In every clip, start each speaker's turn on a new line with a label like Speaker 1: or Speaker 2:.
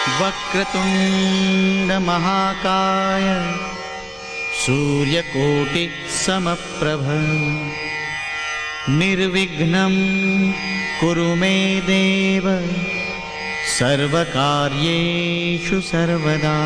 Speaker 1: वक्रतुंड महाकाय सूर्यकोटि समप्रभ निर्विघ्नं कुरु मे देव सर्वकार्येषु सर्वदा।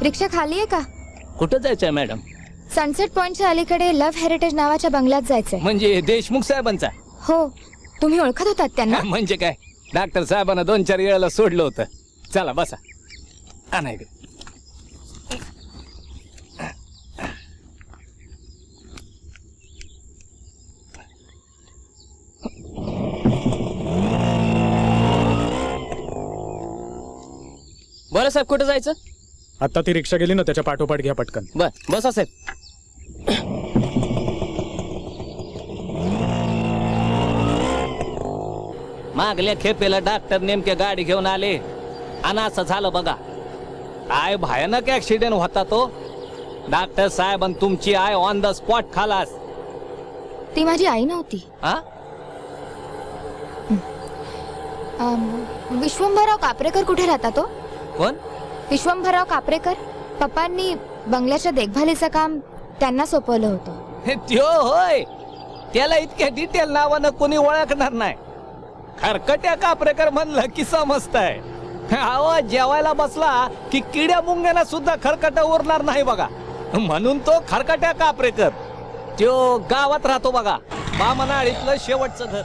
Speaker 2: रिक्षा खाली आहे का?
Speaker 3: कुठं जायचंय मॅडम?
Speaker 2: सनसेट पॉइंटच्या अलीकडे लव्ह हेरिटेज नावाच्या बंगल्यात जायचंय.
Speaker 3: म्हणजे देशमुख साहेबांचा?
Speaker 2: हो. तुम्ही ओळखत होतात त्यांना?
Speaker 3: म्हणजे काय, डॉक्टर साहेबांना 2-4 वेळेला सोडलं होतं. चला बसा. नाही बरं साहेब, कुठं जायचं?
Speaker 4: आता ती रिक्षा गेली ना, त्याच्या पाठोपाठ घ्या पटकन.
Speaker 3: बर बसा साहेब. मागल्या खेपेला डॉक्टर नेमके गाडी घेऊन आले आणि असं झालं बघा. काय भयानक ऍक्सिडेंट होता तो. डॉक्टर साहेब आणि तुमची आय ऑन द स्पॉट खालास.
Speaker 2: ती माझी आई नव्हती.
Speaker 3: हा?
Speaker 2: विश्वंभरराव कापरेकर कुठे राहता तो?
Speaker 3: कोण?
Speaker 2: विश्वंभरराव कापरेकर. पप्पांनी बंगल्याच्या देखभालीचं काम त्यांना सोपवलं होतं.
Speaker 3: त्यो होय. त्याला इतक्या डिटेल नावानं कोणी ओळखणार नाही. खरकट्या कापरेकर म्हणलं की समजताय. आवाज जेवायला बसला की किड्या मुंग्यांना सुद्धा खरकटा उरणार नाही बघा. म्हणून तो खरकट्या कापरेकर. त्यो गावात राहतो बघा, बामणाळीतलं शेवटचं घर.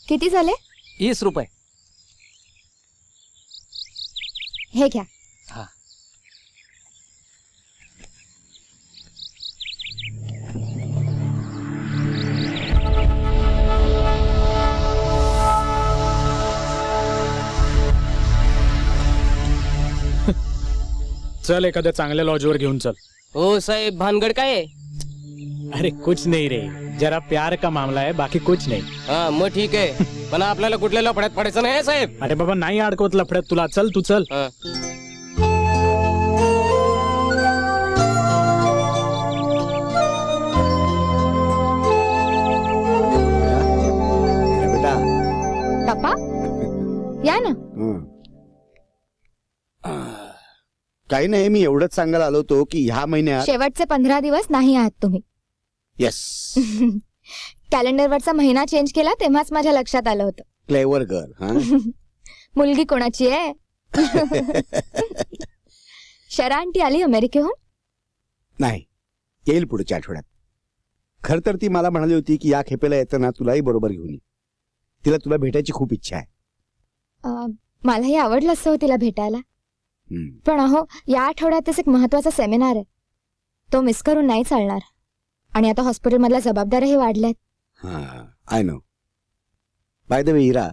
Speaker 2: किती झाले?
Speaker 3: 20 रुपये.
Speaker 2: हे घ्या.
Speaker 3: हा.
Speaker 4: चल एखाद्या चांगल्या लॉजवर घेऊन चल.
Speaker 3: हो साहेब, भानगड काय आहे?
Speaker 4: अरे कुछ नहीं रे, जरा प्यार का मामला है, बाकी कुछ नहीं.
Speaker 3: हा मग ठीक आहे, पण आपल्याला कुठल्या लफड्यात पडायचं नाही साहेब.
Speaker 4: अरे बाबा नाही अडकवत लफड्यात तुला. चल तू चल.
Speaker 5: बेटा
Speaker 2: पप्पा या ना.
Speaker 5: काही नाही, मी एवढंच सांगायला आलो होतो की ह्या महिन्यात
Speaker 2: शेवटचे 15 दिवस नाही आहात तुम्ही.
Speaker 5: येस.
Speaker 2: कॅलेंडरवरचा महिना चेंज केला तेव्हाच माझ्या लक्षात आलं होतं.
Speaker 5: Clever girl. हा.
Speaker 2: मुलगी कोणाची आहे? शरा आंटी आली अमेरिकेहून?
Speaker 5: नाही, येईल पुढच्या आठवड्यात. खर तर ती मला म्हणाली होती की या खेपेला येताना तुलाही बरोबर घेऊन ये. तिला तुला भेटायची खूप इच्छा आहे.
Speaker 2: मलाही आवडलं असतं हो तिला भेटायला. पण अहो, या आठवड्यातच एक महत्वाचा सेमिनार आहे, तो मिस करून नाही चालणार. आणि आता हॉस्पिटलमधल्या जबाबदाऱ्याही वाढल्यात.
Speaker 5: हा, I know. By the way Hira,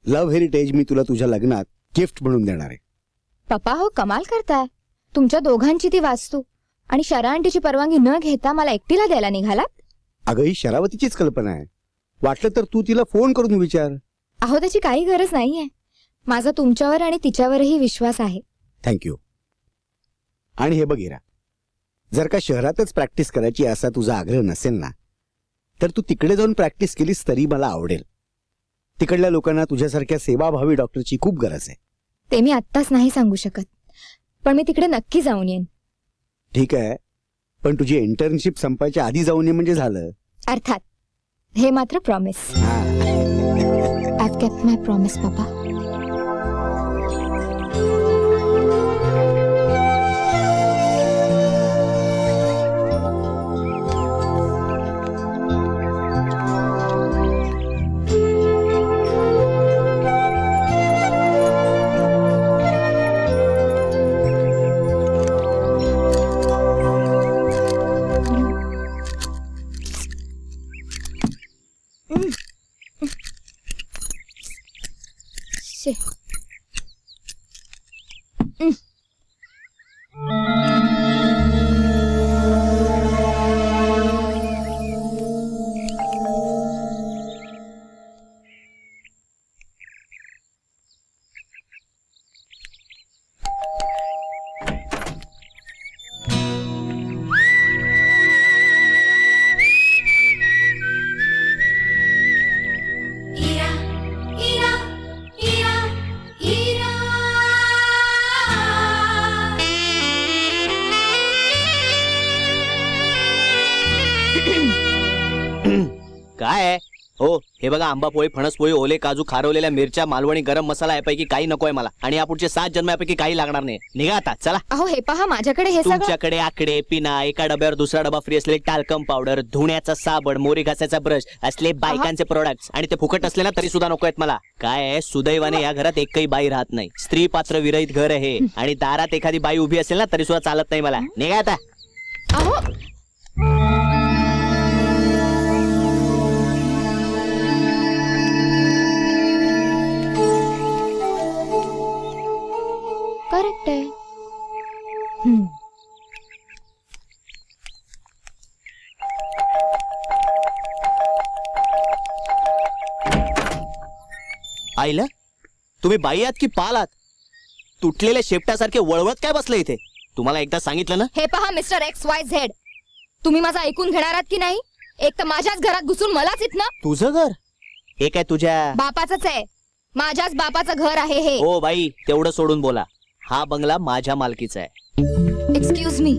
Speaker 5: love heritage मी तुला तुझ्या लग्नात गिफ्ट म्हणून देणार आहे.
Speaker 2: पप्पा हो, कमाल करताय. तुमच्या दोघांची ती वास्तू आणि शरा आंटीची परवानगी न घेता मला एकटीला द्यायला निघालात?
Speaker 5: अगं, ही शरावतीचीच कल्पना आहे. वाटलं तर तू तिला फोन करून विचार.
Speaker 2: अहो, त्याची काही गरज नाहीये. माझा तुमच्यावर आणि तिच्यावरही विश्वास आहे.
Speaker 5: थँक्यू. आणि हे बघ हिरा, जर का शहरातच प्रॅक्टिस करायची असा तुझा आग्रह नसेल ना, तर तू तिकडे जाऊन प्रॅक्टिस केलीस तरी मला आवडेल. तिकडल्या लोकांना तुझ्यासारख्या सेवाभावी डॉक्टरची खूप गरज आहे.
Speaker 2: ते मी आत्ताच नाही सांगू शकत, पण मी तिकडे नक्की जाऊन येईन.
Speaker 5: ठीक आहे, पण तुझी इंटर्नशिप संपायच्या आधी जाऊन ये म्हणजे झालं.
Speaker 2: अर्थात, हे मात्र promise. I've kept my promise, पप्पा. शे.
Speaker 6: काय आहे हो? हे बघा, आंबा पोळी, फणस पोळी, ओले काजू, खारवलेल्या मिरच्या, मालवणी गरम मसाला यापैकी काही नकोय मला. आणि या पुढचे 7 जन्म यापैकी काही लागणार नाही. निघा आता, चला.
Speaker 2: अहो, हे पहा, माझ्याकडे हे सगळं.
Speaker 6: तुमच्याकडे आकडे, पिना, एका डब्यावर दुसरा डबा फ्री असलेले टाल्कम पावडर, धुण्याचा साबण, मोरी घासायचा ब्रश असले बायकांचे प्रोडक्ट्स, आणि ते फुकट असले ना तरी सुद्धा नको आहेत मला. काय आहे, सुदैवाने या घरात एकही बाई राहत नाही. स्त्री पात्र विरहित घर आहे. आणि दारात एखादी बाई उभी असेल ना तरी सुद्धा चालत नाही मला. निघा आता.
Speaker 2: अहो, करेक्ट आहे.
Speaker 6: आईला, तुम्ही बाई आहात की पाल आहात? तुटलेल्या शेपटासारखे वळवत काय बसले इथे? तुम्हाला एकदा सांगितलं ना.
Speaker 2: हे पहा मिस्टर XYZ, तुम्ही माझं ऐकून घेणार आहात की नाही? एक तर माझ्याच घरात घुसून मलाच इथनं.
Speaker 6: तुझं घर हे काय तुझ्या
Speaker 2: बापाचंच आहे. माझ्याच बापाचं घर आहे हे.
Speaker 6: हो बाई, तेवढं सोडून बोला. हा बंगला माझ्या मालकीचा आहे.
Speaker 2: एक्सक्यूज मी,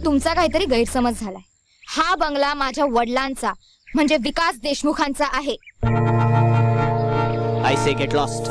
Speaker 2: तुमचा काहीतरी गैरसमज झालाय. हा बंगला माझ्या वडिलांचा म्हणजे विकास देशमुखांचा आहे.
Speaker 6: I say get lost.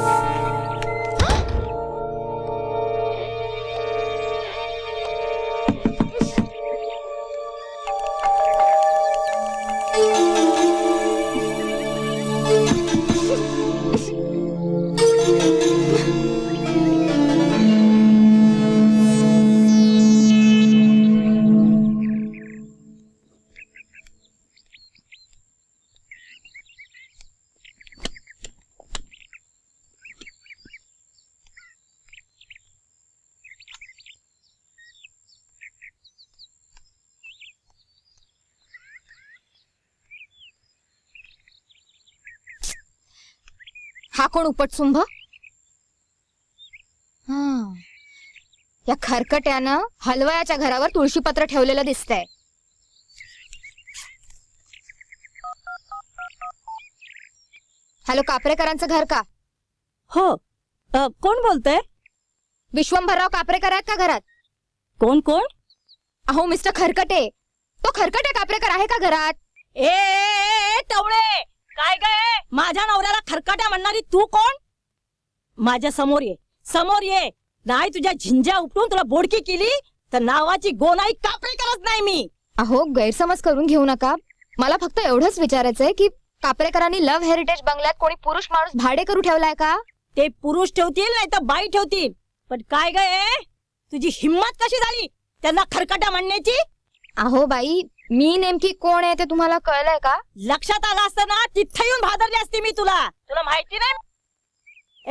Speaker 2: हा कोण उपटसुंभ? या खरकट्यानं हलवयाच्या घरावर तुळशीपत्र ठेवलेलं दिसतंय. हॅलो, कापरेकरांचं घर का?
Speaker 7: हो. कोण बोलतंय?
Speaker 2: विश्वंभरराव कापरेकर आहेत का घरात?
Speaker 7: कोण कोण?
Speaker 2: अहो मिस्टर खरकटे, तो खरकटे कापरेकर आहे का घरात?
Speaker 7: ए टवळे, काय गे माझ्या नवऱ्याला खरकाट्या म्हणणारी तू कोण? माझ्या समोर ये, समोर ये. नाही तुझ्या झिंज्या उपटून तुला बोडकी केली तर नावाची गोनाई कापरेकरच नाही मी.
Speaker 2: अहो गैरसमज करून घेऊ नका. मला फक्त एवढंच विचारायचंय की कापरेकरांनी लव्ह हेरिटेज बंगल्यात कोणी पुरुष माणूस भाडे करू ठेवलाय का?
Speaker 7: ते पुरुष ठेवतील नाही तर बाई ठेवतील, पण काय गे तुझी हिम्मत कशी झाली त्यांना खरकाट्या म्हणण्याची?
Speaker 2: अहो बाई, मी नेमकी कोण आहे ते तुम्हाला कळलंय का?
Speaker 7: लक्षात आलं असतं ना तिथे येऊन भादरली असती मी तुला. तुला माहिती नाही?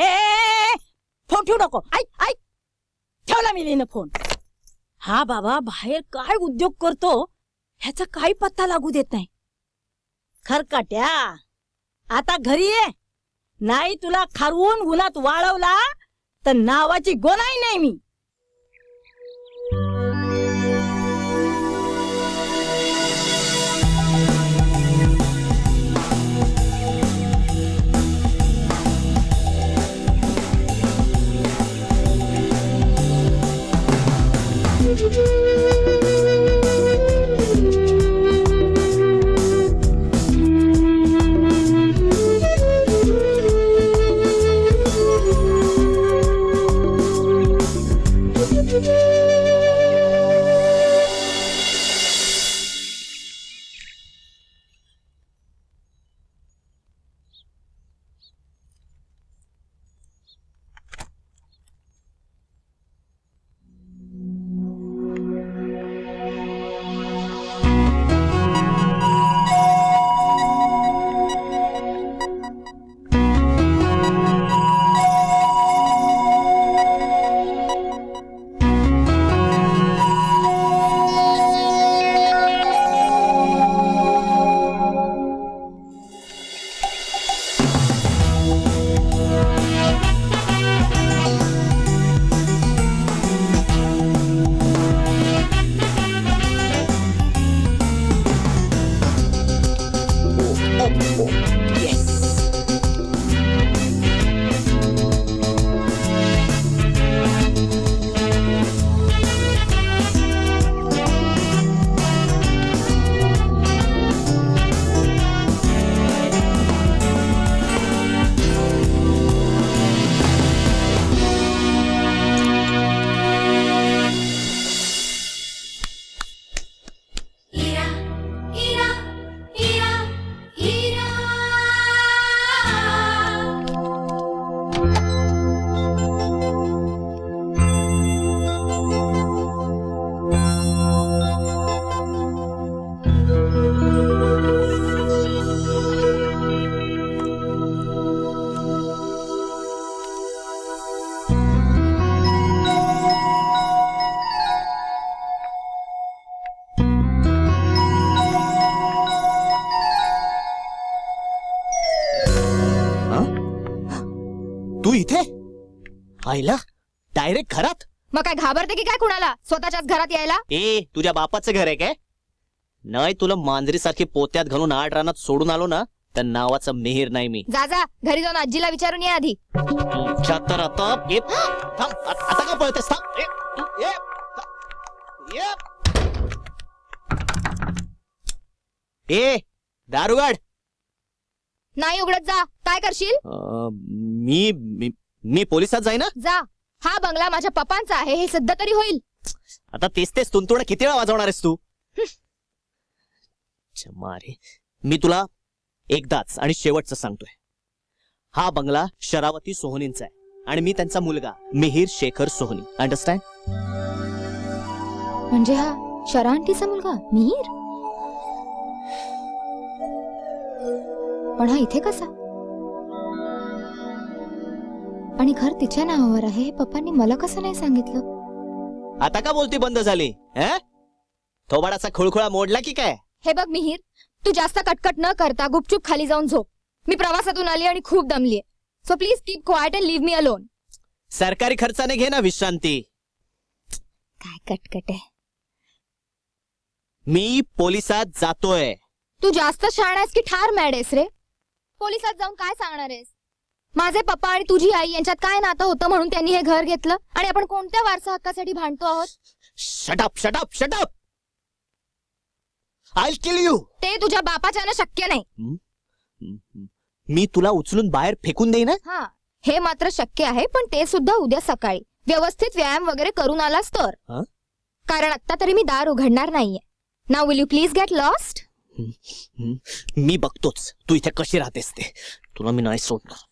Speaker 7: ए फोन ठेवू नको. ऐक ऐक, ठेवला मी लिहिणं फोन. हा बाबा बाहेर काय उद्योग करतो ह्याचा काही पत्ता लागू देत नाही. खरकाट्या आता घरी ये, नाही तुला खारवून उन्हात वाळवला तर नावाची गोनाई नाही मी.
Speaker 6: तू इथे आईला डायरेक्ट घरात?
Speaker 2: मग काय घाबरते की काय कुणाला स्वतःच्याच घरात यायला?
Speaker 6: ए तुझ्या बापाचं घर आहे काय? नाही तुला मांजरीसारखी पोत्यात घालून आड रानात सोडून आलो ना तर नावाचं मेहेर नाही मी.
Speaker 2: जा जा, घरी जाऊन आजीला विचारून ये आधी.
Speaker 6: तुझ्या तर आता थांब, आता का पळतेस? थांब. ए दारुगाड,
Speaker 2: नाही उघडत, जा. काय करशील?
Speaker 6: मी पोलिसात जाईन ना.
Speaker 2: जा. हा बंगला माझ्या पप्पांचा आहे हे सिद्ध तरी होईल.
Speaker 6: आता तेच तुंतुण किती वेळा वाजवणार आहेस तू? मारे, मी तुला एकदाच आणि शेवटचं सांगतोय, हा बंगला शरावती सोहनींचा आहे आणि मी त्यांचा मुलगा मिहीर शेखर सोहनी. अंडरस्टँड?
Speaker 2: म्हणजे हा शरांटीचा मुलगा मिहीर? पण हा इथे कसा? आणि घर तिच्या नावावर आहे हे पप्पांनी मला कसं नाही सांगितलं?
Speaker 6: आता का बोलती बंद झाली? थोबाडाचा खुळखुळा मोडला की काय?
Speaker 2: हे बघ मिहीर, तू जास्त कटकट न करता गुपचूप खाली जाऊन झोप. मी प्रवासातून आली आणि खूप दमलीये. So please keep quiet and leave me alone.
Speaker 6: सरकारी खर्चाने घे ना विश्रांती.
Speaker 2: काय कटकट आहे.
Speaker 6: मी पोलिसात जातोय.
Speaker 2: तू जास्त शहाणा आहेस की ठार मॅड आहेस रे? पोलिसात जाऊन काय सांगणार आहेस? माझे पप्पा आणि तुझी आई यांच्यात काय नातं होतं म्हणून त्यांनी हे घर घेतलं आणि आपण कोणत्या वारसा हक्कासाठी भांडतो आहोत?
Speaker 6: Shut up, shut up, shut up.
Speaker 5: I kill you.
Speaker 2: ते तुझ्या बापाच्यानं शक्य नाही.
Speaker 6: मी तुला उचलून बाहेर फेकून देईन.
Speaker 2: हा, हे मात्र शक्य आहे, पण ते सुद्धा उद्या सकाळी व्यवस्थित व्यायाम वगैरे करून आलास तर.
Speaker 6: हं?
Speaker 2: कारण आता तरी मी दार उघडणार नाहीये. Now will you please get lost.
Speaker 6: मी बघतोच तू इथे कशी राहतेस ते. तुला मी नाही सोडणार.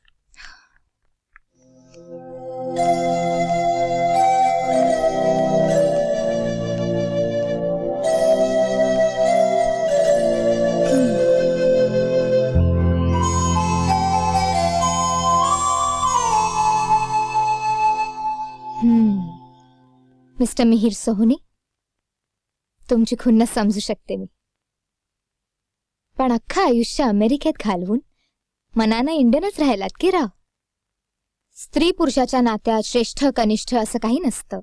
Speaker 2: मिस्टर मिहिर सोहनी, तुमची खुन्नस समजू शकते मी, पण अख्खं आयुष्य अमेरिकेत घालवून मनानं इंडियनच राहिलात की राव. स्त्री पुरुषाच्या नात्यात श्रेष्ठ कनिष्ठ असं काही नसतं.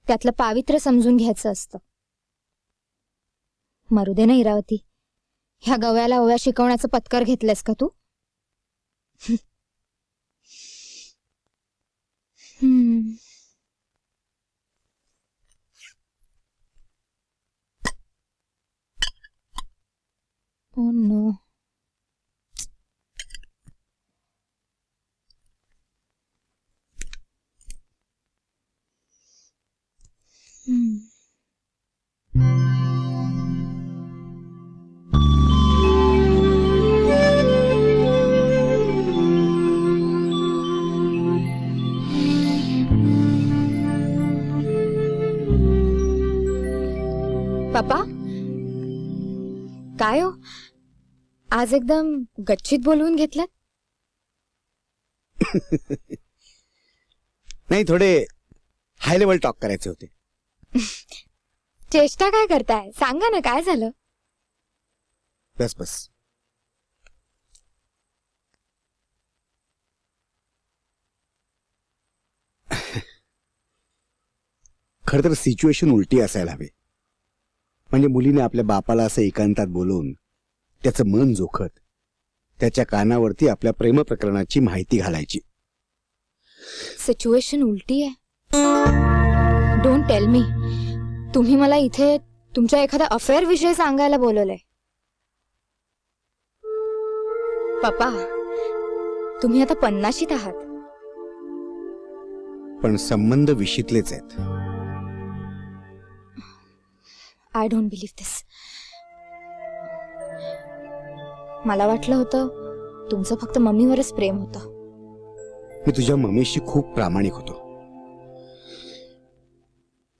Speaker 2: त्यातलं पावित्र्य समजून घ्यायचं असतं. मरू दे ना इरावती, ह्या गव्याला ओव्या शिकवण्याचं पत्कर घेतलंस का तू? Oh no. पापा, काय हो आज एकदम गच्चीत बोलवून घेतलं?
Speaker 5: नाही, थोडे हाय लेवल टॉक करायचे होते.
Speaker 2: चेष्टा काय करताय? सांगा ना, काय झालं?
Speaker 5: बस बस. खर तर सिच्युएशन उलटी असायला हवी. म्हणजे मुलीने आपल्या बापाला असं एकांतात बोलवून त्याचं मन जोखत त्याच्या कानावरती आपल्या प्रेम प्रकरणाची माहिती घालायची.
Speaker 2: सिच्युएशन उलटी आहे? Don't tell me. तुम्ही मला इथे तुमच्या एखाद्या अफेअर विषयी सांगायला बोलवलंय. पप्पा, तुम्ही आता 50शीत आहात.
Speaker 5: पण संबंध विशीतलेच आहेत.
Speaker 2: आय डोंट बिलीव्ह दिस. मला वाटलं होतं तुमचं फक्त मम्मीवरच प्रेम होतं.
Speaker 5: मी तुझ्या मम्मीशी खूप प्रामाणिक होतो.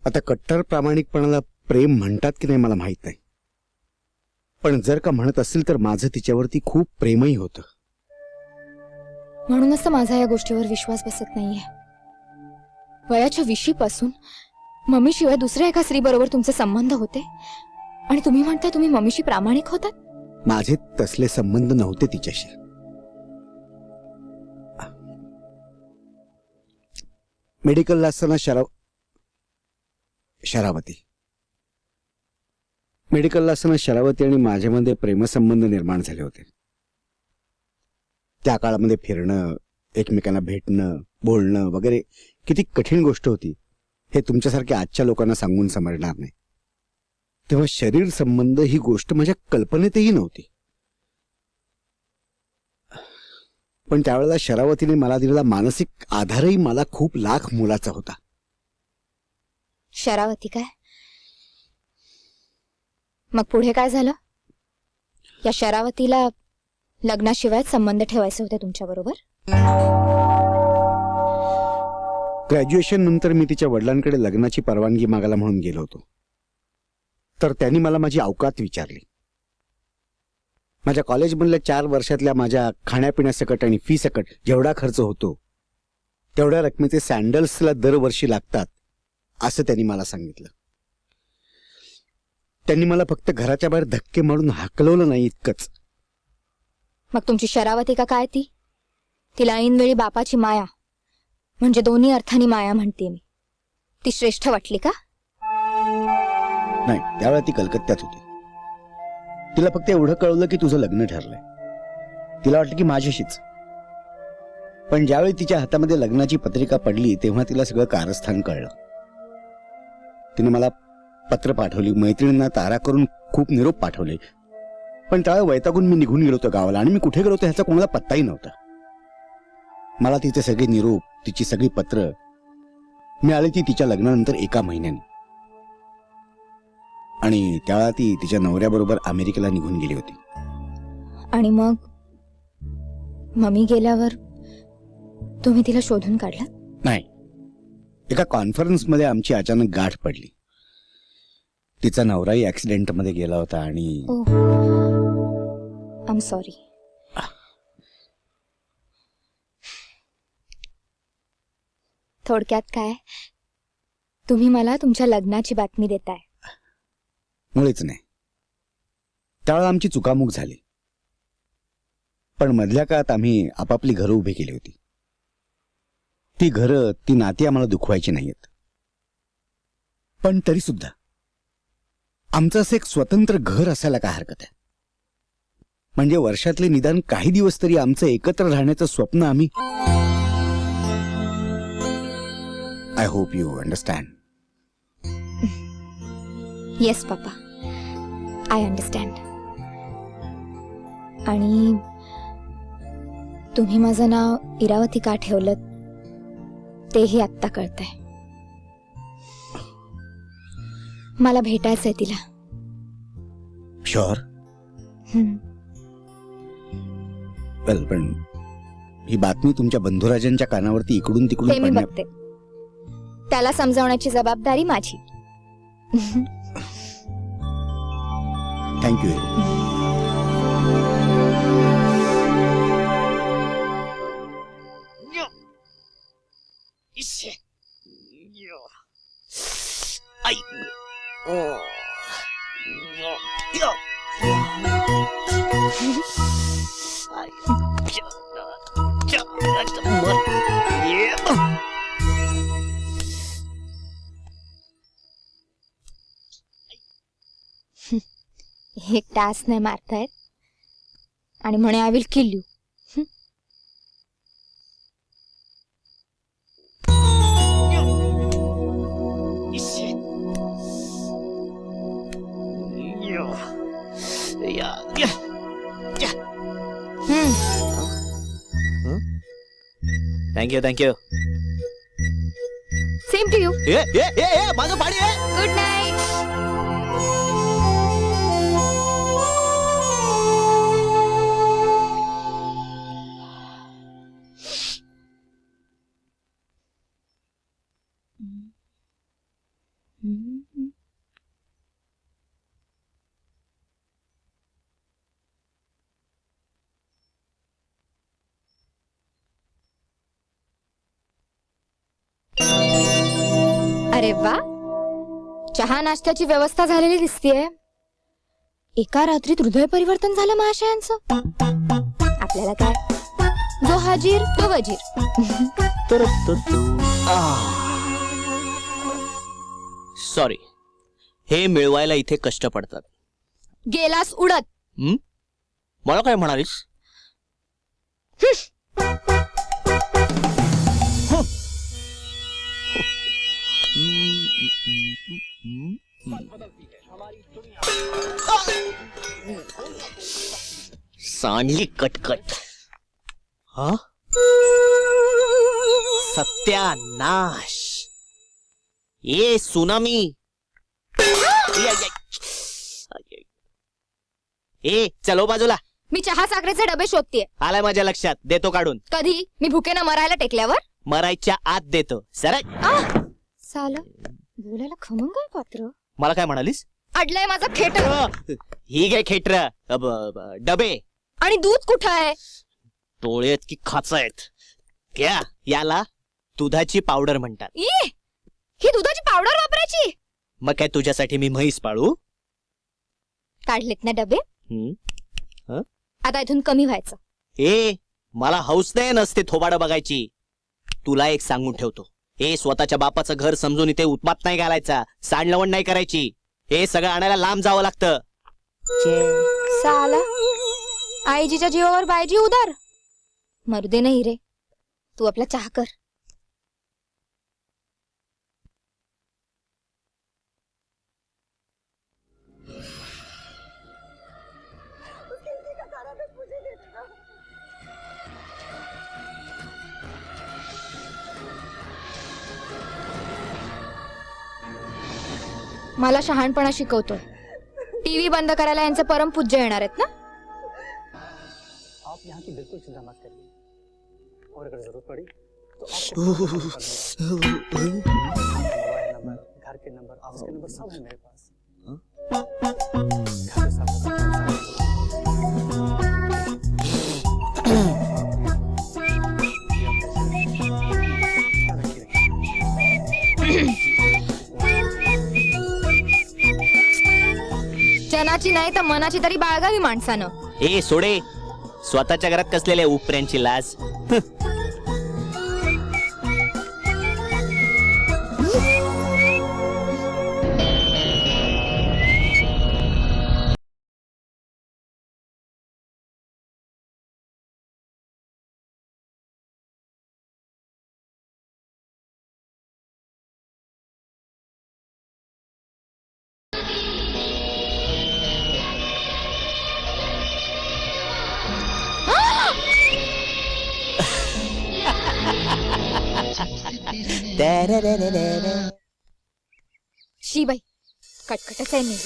Speaker 5: आता कट्टर प्रामाणिकपणाला प्रेम म्हणतात की नाही मला माहित नाही, पण जर का म्हणत असेल तर माझं तिच्यावरती खूप प्रेमही होतं.
Speaker 2: म्हणूनच तर माझा या गोष्टीवर विश्वास बसत नाहीये. वयाच्या 20 पासून मम्मीशिवाय दुसऱ्या एका स्त्रीबरोबर तुमचे संबंध होते आणि तुम्ही म्हणता तुम्ही मम्मीशी प्रामाणिक होतात?
Speaker 5: माझे तसले संबंध नव्हते तिच्याशी. मेडिकलला असताना शरावती आणि माझ्यामध्ये प्रेमसंबंध निर्माण झाले होते. त्या काळामध्ये फिरणं, एकमेकांना भेटणं, बोलणं वगैरे किती कठीण गोष्ट होती हे तुमच्यासारख्या आजच्या लोकांना सांगून समजणार नाही. तेव्हा शरीर संबंध ही गोष्ट माझ्या कल्पनेतही नव्हती. पण त्यावेळेला शरावतीने मला दिलेला मानसिक आधारही मला खूप लाख मोलाचा होता.
Speaker 2: शरावती काय? मग पुढे काय झालं? या शरावतीला लग्नाशिवाय संबंध ठेवायचे होते तुमच्या बरोबर?
Speaker 5: ग्रॅज्युएशन नंतर मी तिच्या वडिलांकडे लग्नाची परवानगी मागायला म्हणून गेलो होतो. तर त्यांनी मला माझी औकात विचारली. माझ्या कॉलेजमधल्या 4 वर्षातल्या माझ्या खाण्यापिण्यासकट आणि फी सकट जेवढा खर्च होतो तेवढ्या रकमेचे सँडल्सला दरवर्षी लागतात असं त्यांनी मला सांगितलं. त्यांनी मला फक्त घराच्या बाहेर धक्के मारून हाकलवलं नाही इतकंच.
Speaker 2: मग तुमची शरावती का काय ती? तिला ऐनवेळी बापाची माया, म्हणजे दोन्ही अर्थानी माया म्हणते मी, ती श्रेष्ठ वाटली का?
Speaker 5: नाही, त्यावेळेला ती कलकत्त्यात होती. तिला फक्त एवढं कळवलं की तुझं लग्न ठरलंय. तिला वाटलं की माझ्याशीच. पण ज्यावेळी तिच्या हातामध्ये लग्नाची पत्रिका पडली तेव्हा तिला सगळं कारस्थान कळलं. तिने मला पत्र पाठवली, मैत्रिणींना तारा करून खूप निरोप पाठवले, पण त्यावेळा वैतागून मी निघून गेलो होतो गावाला आणि मी कुठे गेलो होतो ह्याचा कोणाला पत्ताही नव्हता. मला तिचे सगळे निरोप, तिची सगळी पत्र मिळाली ती तिच्या लग्नानंतर 1 महिन्याने. आणि त्यावेळा ती तिच्या नवऱ्याबरोबर अमेरिकेला निघून गेली होती.
Speaker 2: आणि मग मम्मी गेल्यावर तुम्ही तिला शोधून काढला?
Speaker 5: नाही, एका कॉन्फरन्समध्ये आमची अचानक गाठ पडली. तिचा नवराही ऍक्सिडेंटमध्ये गेला होता आणि
Speaker 2: ओ, आय एम सॉरी. थोडक्यात काय, तुम्ही मला तुमच्या लग्नाची बातमी देताय?
Speaker 5: मुळीच नाही. त्यावेळेला आमची चुकामुक झाली, पण मधल्या काळात आम्ही आपापली घरं उभी केली होती. ती घरं, ती नाती आम्हाला दुखवायची नाहीयेत. पण तरी सुद्धा आमचं असं एक स्वतंत्र घर असायला काय हरकत आहे? म्हणजे वर्षातले निदान काही दिवस तरी आमचं एकत्र राहण्याचं स्वप्न आम्ही. I hope you understand.
Speaker 2: Yes papa, I understand. आणि तुम्ही माझं नाव इरावती का ठेवलं तेही आत्ता कळतंय. मला भेटायचंय तिला.
Speaker 5: शुअर. वेल, पण ही बातमी तुमच्या बंधुराजांच्या कानावरती इकडून
Speaker 2: ते
Speaker 5: तिकडून
Speaker 2: मी
Speaker 5: पडण्या.
Speaker 2: बघते. त्याला समजावण्याची जबाबदारी माझी.
Speaker 5: थँक्यू.
Speaker 2: एक टास नाही मारतायत आणि म्हणे I will kill you.
Speaker 6: Thank you thank you.
Speaker 2: Same to you.
Speaker 6: माझं पाणी आहे.
Speaker 2: Good night. अरे वा, चहा नाश्त्याची व्यवस्था झालेली दिसतीये. एका रात्रीत हृदय परिवर्तन झालं महाशयांचं. आपल्याला काय, जो हाजीर तो वजीर.
Speaker 6: सॉरी, हे मिळवायला इथे कष्ट पडतात.
Speaker 2: गेलास उडत.
Speaker 6: मला काय म्हणालीस? सांडली कटकट. हा, सत्यानाश. ए सुनामी. ए चलो बाजूला.
Speaker 2: मी चहा साखरेचे डबे शोधतीये.
Speaker 6: आलाय माझ्या लक्षात. देतो काढून.
Speaker 2: कधी? मी भुकेनं मरायला टेकल्यावर?
Speaker 6: मरायच्या आत देतो. सरळ.
Speaker 2: साला बोलायला खमंग काय पात्र.
Speaker 6: मला काय म्हणालीस?
Speaker 2: अडलंय माझं खेटर.
Speaker 6: ही काय खेटर? डबे.
Speaker 2: आणि दूध कुठं आहे?
Speaker 6: तोळेत की खाच आहेत क्या? याला दुधाची पावडर म्हणतात.
Speaker 2: ही दुधाची पावडर वापरायची?
Speaker 6: मग काय तुझ्यासाठी मी म्हैस पाळू?
Speaker 2: काढलेत ना डबे. आता इथून कमी व्हायचं.
Speaker 6: मला हौस नाही नसते थोबाडं बघायची. तुला एक सांगून ठेवतो. स्वतःच्या बापाचं घर समजून इथे उत्पात नाही घालायचा. सांडलवण नाही करायची. हे सगळं आणायला लांब जावं लागतं.
Speaker 2: साला आईजीच्या जीवावर बायजी उदार. मरू दे नाही रे, तू आपला चहा कर. मला शहाणपणा शिकवतोय. टीव्ही बंद करायला यांचे परम पूज्य येणार आहेत ना.
Speaker 8: आप यहाँ की बिल्कुल चिंता मत करिए और अगर जरूरत पड़ी तो आपको मोबाइल नंबर, घर के नंबर, ऑफिस के नंबर सब है मेरे पास. घर पे सब होता है.
Speaker 2: जनाची नाही तर मनाची तरी बाळगावी माणसानं.
Speaker 6: ए सोडे, स्वतःच्या घरात कसलेल्या उपऱ्यांची लाज.
Speaker 2: शी बाई, कटकटच आहे मेली.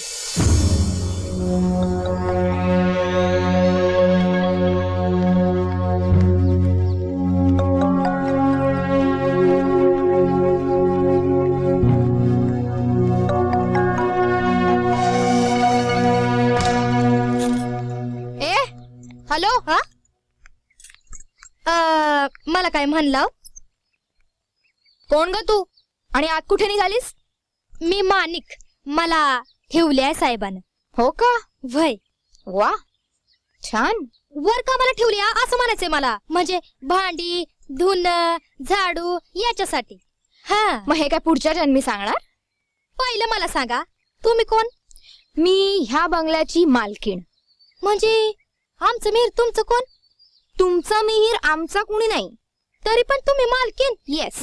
Speaker 2: ए हॅलो. हा मला काय म्हणलं. कोण ग तू आणि आत कुठे निघालीस. मी माणिक, मला ठेवले साहेबानं. हो का. वय वा छान. वर का मला ठेवली असं म्हणायचंय मला. म्हणजे भांडी धुणं झाडू याच्यासाठी. हा मग हे काय पुढच्या जन्मी सांगणार. पहिलं मला सांगा तुम्ही कोण. मी ह्या बंगल्याची मालकीण. म्हणजे आमचं मिहीर तुमचं कोण. तुमचा मिहीर आमचा कुणी नाही, तरी पण तुम्ही मालकीण. येस.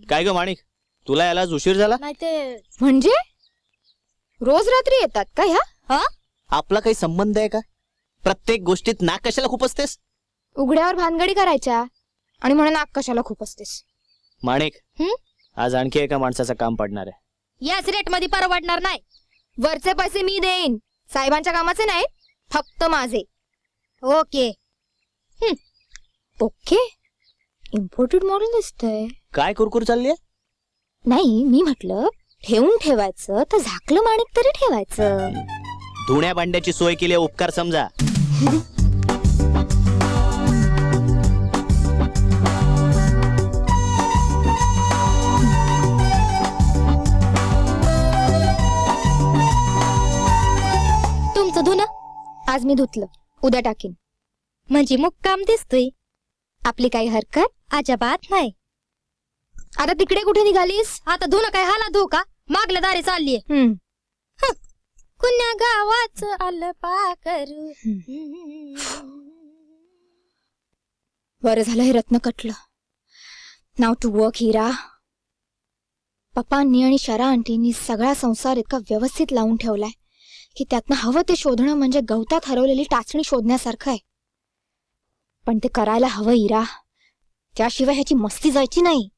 Speaker 6: काय ग माणिक, तुला याला आज उशीर झाला.
Speaker 2: नाही ते म्हणजे रोज रात्री येतात का ह्या. हा
Speaker 6: आपला काही संबंध आहे का. प्रत्येक गोष्टीत नाक कशाला खूप असतेस.
Speaker 2: उघड्यावर भानगडी करायच्या आणि म्हणून नाक कशाला खूप असतेस.
Speaker 6: माणिक, आज आणखी एका माणसाचं काम पडणार आहे.
Speaker 2: याच रेट मध्ये परवडणार नाही. वरचे पैसे मी देईन. साहेबांच्या कामाचे नाही, फक्त माझे. ओके. ओके. इम्पोर्टेड मॉडेल दिसतंय.
Speaker 6: काय कुरकुर चालली आहे.
Speaker 2: नाही मी म्हटलं ठेवून ठेवायचं तर झाकलं माणिक तरी ठेवायचं.
Speaker 6: धुण्या भांड्याची सोय केली आहे, उपकार समजा.
Speaker 2: तुमचं धुणं आज मी धुतलं, उद्या टाकीन. म्हणजे मुक्काम दिसतोय. आपली काही हरकत अजिबात नाही. आता तिकडे कुठे निघालीस. आता धुणं काय हाला धू का. मागल्या दारी चाललीये. कुण्या गावाच आलं पाकरू. बरं झालं हे रत्न कटलं. नाव टू वर्क हिरा. पप्पांनी आणि शरा आंटींनी सगळा संसार इतका व्यवस्थित लावून ठेवलाय की त्यातनं हवं ते शोधणं म्हणजे गवतात हरवलेली टाचणी शोधण्यासारखं आहे. पण ते करायला हवं हिरा, त्याशिवाय ह्याची मस्ती जायची नाही.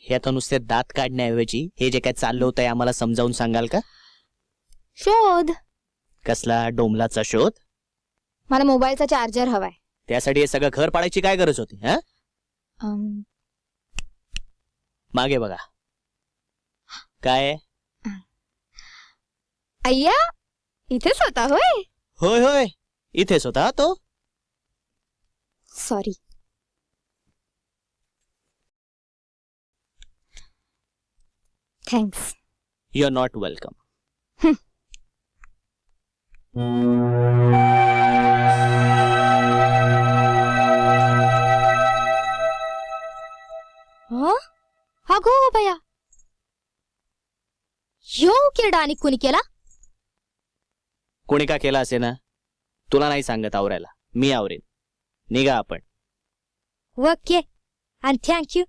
Speaker 6: हे आता नुसते दात काढण्याऐवजी हे जे काय चाललं होतं हे आम्हाला समजावून सांगाल का?
Speaker 2: शोध.
Speaker 6: कसला डोमलाचा शोध?
Speaker 2: मला मोबाईलचा चार्जर हवाय.
Speaker 6: त्यासाठी हे सगळं घर पाडायची काय गरज होती? हा,
Speaker 2: अम,
Speaker 6: मागे बघा. काय?
Speaker 2: अय्या, इथेच होता होय.
Speaker 6: होय होय, इथेच होता तो.
Speaker 2: Sorry. Thanks.
Speaker 6: You are not welcome.
Speaker 2: अगो बया, यो किरडा आणि कुणी केला?
Speaker 6: कोणी का केला असे ना, तुला नाही सांगत आवरायला, मी आवरेन. निघा आपण.
Speaker 2: ओके, आणि थँक्यू.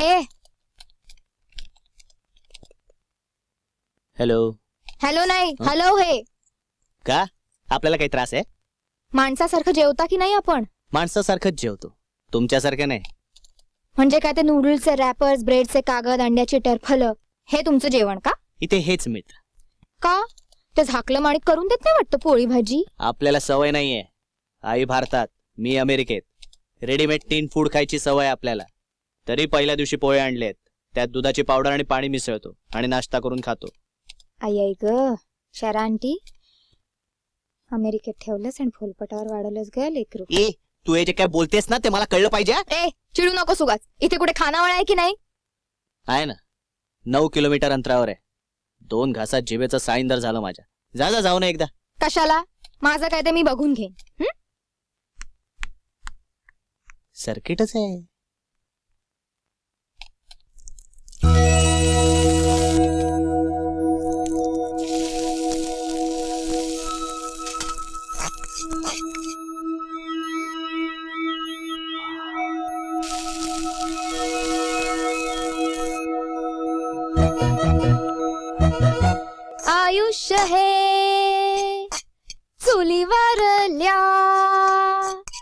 Speaker 2: ए,
Speaker 6: हॅलो.
Speaker 2: हॅलो नाही, हॅलो. हे
Speaker 6: का आपल्याला काही त्रास आहे?
Speaker 2: माणसासारखं जेवता की नाही आपण?
Speaker 6: माणसासारखंच जेवतो, तुमच्यासारखं नाही.
Speaker 2: म्हणजे काय ते नूडल्सचे रॅपर्स, ब्रेडचे कागद, अंड्याची टरफलं, हे तुमचं जेवण का?
Speaker 6: इथे हेच मिळतं.
Speaker 2: का ते झाकलं माणिक करून देत नाही वाटतं पोळी भाजी?
Speaker 6: आपल्याला सवय नाहीये. आई भारतात, मी अमेरिकेत. रेडीमेड टीन फूड खायची सवय आपल्याला. तरी पहिल्या दिवशी पोहे आणलेत, त्यात दुधाची पावडर आणि पाणी मिसळतो आणि नाश्ता करून खातो.
Speaker 2: आई ग शरा आंटी, अमेरिकेत ठेवलंस आणि फुलपटावर वाढवलंस ग लेकरू.
Speaker 6: ए, तू हे जे काय बोलतेस ना ते मला कळलं पाहिजे.
Speaker 2: ए, चिडू नको सुगाच. इथे कुठे खानावळ आहे की नाही?
Speaker 6: आहे ना, 9 किलोमीटर अंतरावर आहे. 2 घासात जिभेचं साईंदर झालं माझ्या. जा जाऊ ना एकदा.
Speaker 2: कशाला? माझं काय ते मी बघून घेईन.
Speaker 6: सर्किटच आहे.
Speaker 2: आयुष्य हे चुलीवरल्या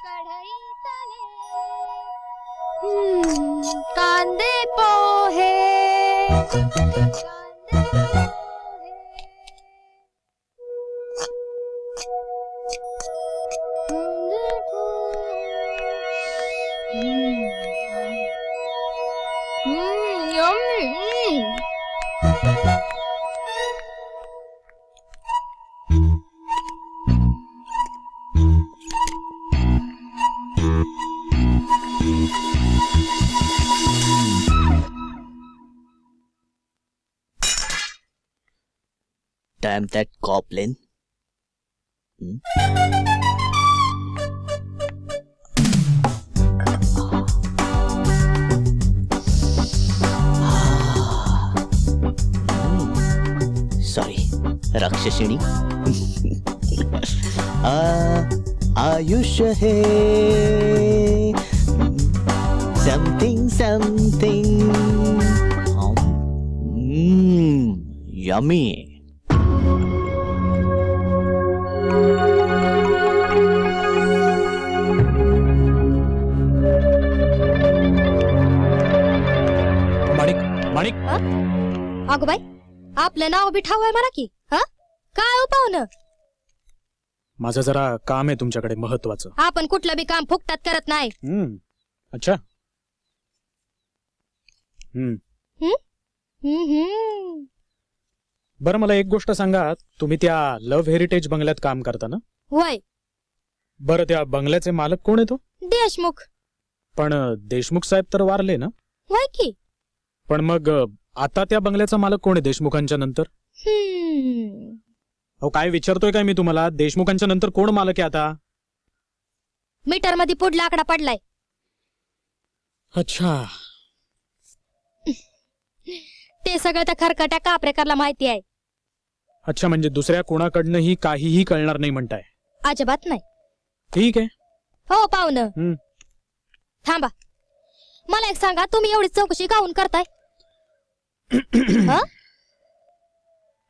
Speaker 2: कढईतले कांदे पोहे,
Speaker 6: Damn that goblin. Sorry, राक्षसिणी. आयुष्य हे something something. Yummy.
Speaker 4: माणिक,
Speaker 2: अगो बाई, आपलं नाव बी ठाव आहे मला की. काय पाहुणं?
Speaker 4: माझं जरा काम आहे तुमच्याकडे महत्वाचं.
Speaker 2: आपण कुठलं बी काम फुकटात करत नाही.
Speaker 4: अच्छा. बरं, मला एक गोष्ट सांगा, तुम्ही त्या लव्ह हेरिटेज बंगल्यात काम करता ना?
Speaker 2: वय
Speaker 4: बरं, त्या बंगल्याचे मालक कोण आहे तो?
Speaker 2: देशमुख.
Speaker 4: पण देशमुख साहेब तर वारले ना?
Speaker 2: वय की.
Speaker 4: पण मग आता त्या बंगल्याचा मालक कोण आहे देशमुखांच्या नंतर? अहो, काय विचारतोय काय मी तुम्हाला? देशमुखांच्या नंतर कोण मालक आहे आता?
Speaker 2: मीटर मध्ये पुढला आकडा पडलाय.
Speaker 4: अच्छा.
Speaker 2: ते सगळं त्या खरकट्या कापरेकरला माहिती आहे.
Speaker 4: अच्छा, म्हणजे दुसऱ्या कोणाकडनंही काहीही कळणार नाही म्हणताय.
Speaker 2: अजिबात नाही.
Speaker 4: ठीक आहे.
Speaker 2: हो पाहुणं,
Speaker 4: हम्म.
Speaker 2: थांबा. मला एक सांगा, तुम्ही एवढी चौकशी काहून करताय? हं?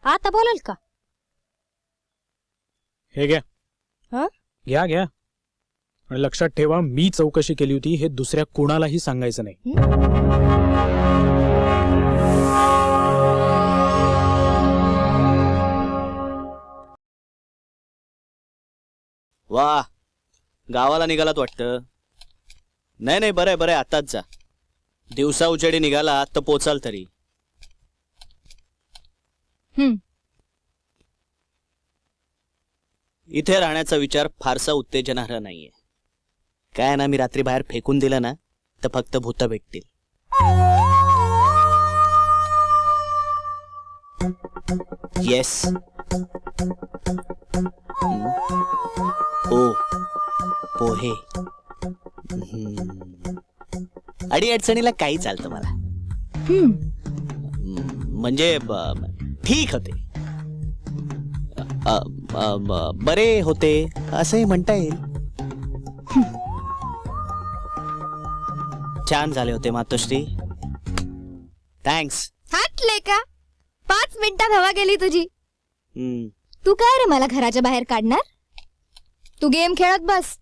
Speaker 2: आता बोलाल का?
Speaker 4: हे घ्या.
Speaker 2: हं?
Speaker 4: घ्या घ्या. आणि लक्षात ठेवा, मी चौकशी केली होती हे दुसऱ्या कोणालाही सांगायचं नाही.
Speaker 6: वा, गावाला निघालात वाटतं. नाही नाही, बरंय बरंय, आताच जा. दिवसा उजेडी निघाला तर पोचाल तरी.
Speaker 2: हम्म.
Speaker 6: इथे राहण्याचा विचार फारसा उत्तेजनार्ह नाहीये. काय ना, मी रात्री बाहेर फेकून दिलं ना तर फक्त भूत भेटतील. येस. ओ पोहे. अडी अडचणीला काही चालतं मला. म्हणजे ठीक होते, बरे होते असंही म्हणता येईल. छान झाले होते मातोश्री. थँक्स.
Speaker 2: हाटले का? 5 मिनिटात हवा गेली तुझी.
Speaker 6: हम्म.
Speaker 2: तू काय रे मला घराच्या बाहेर काढणार? तू गेम खेळत बस,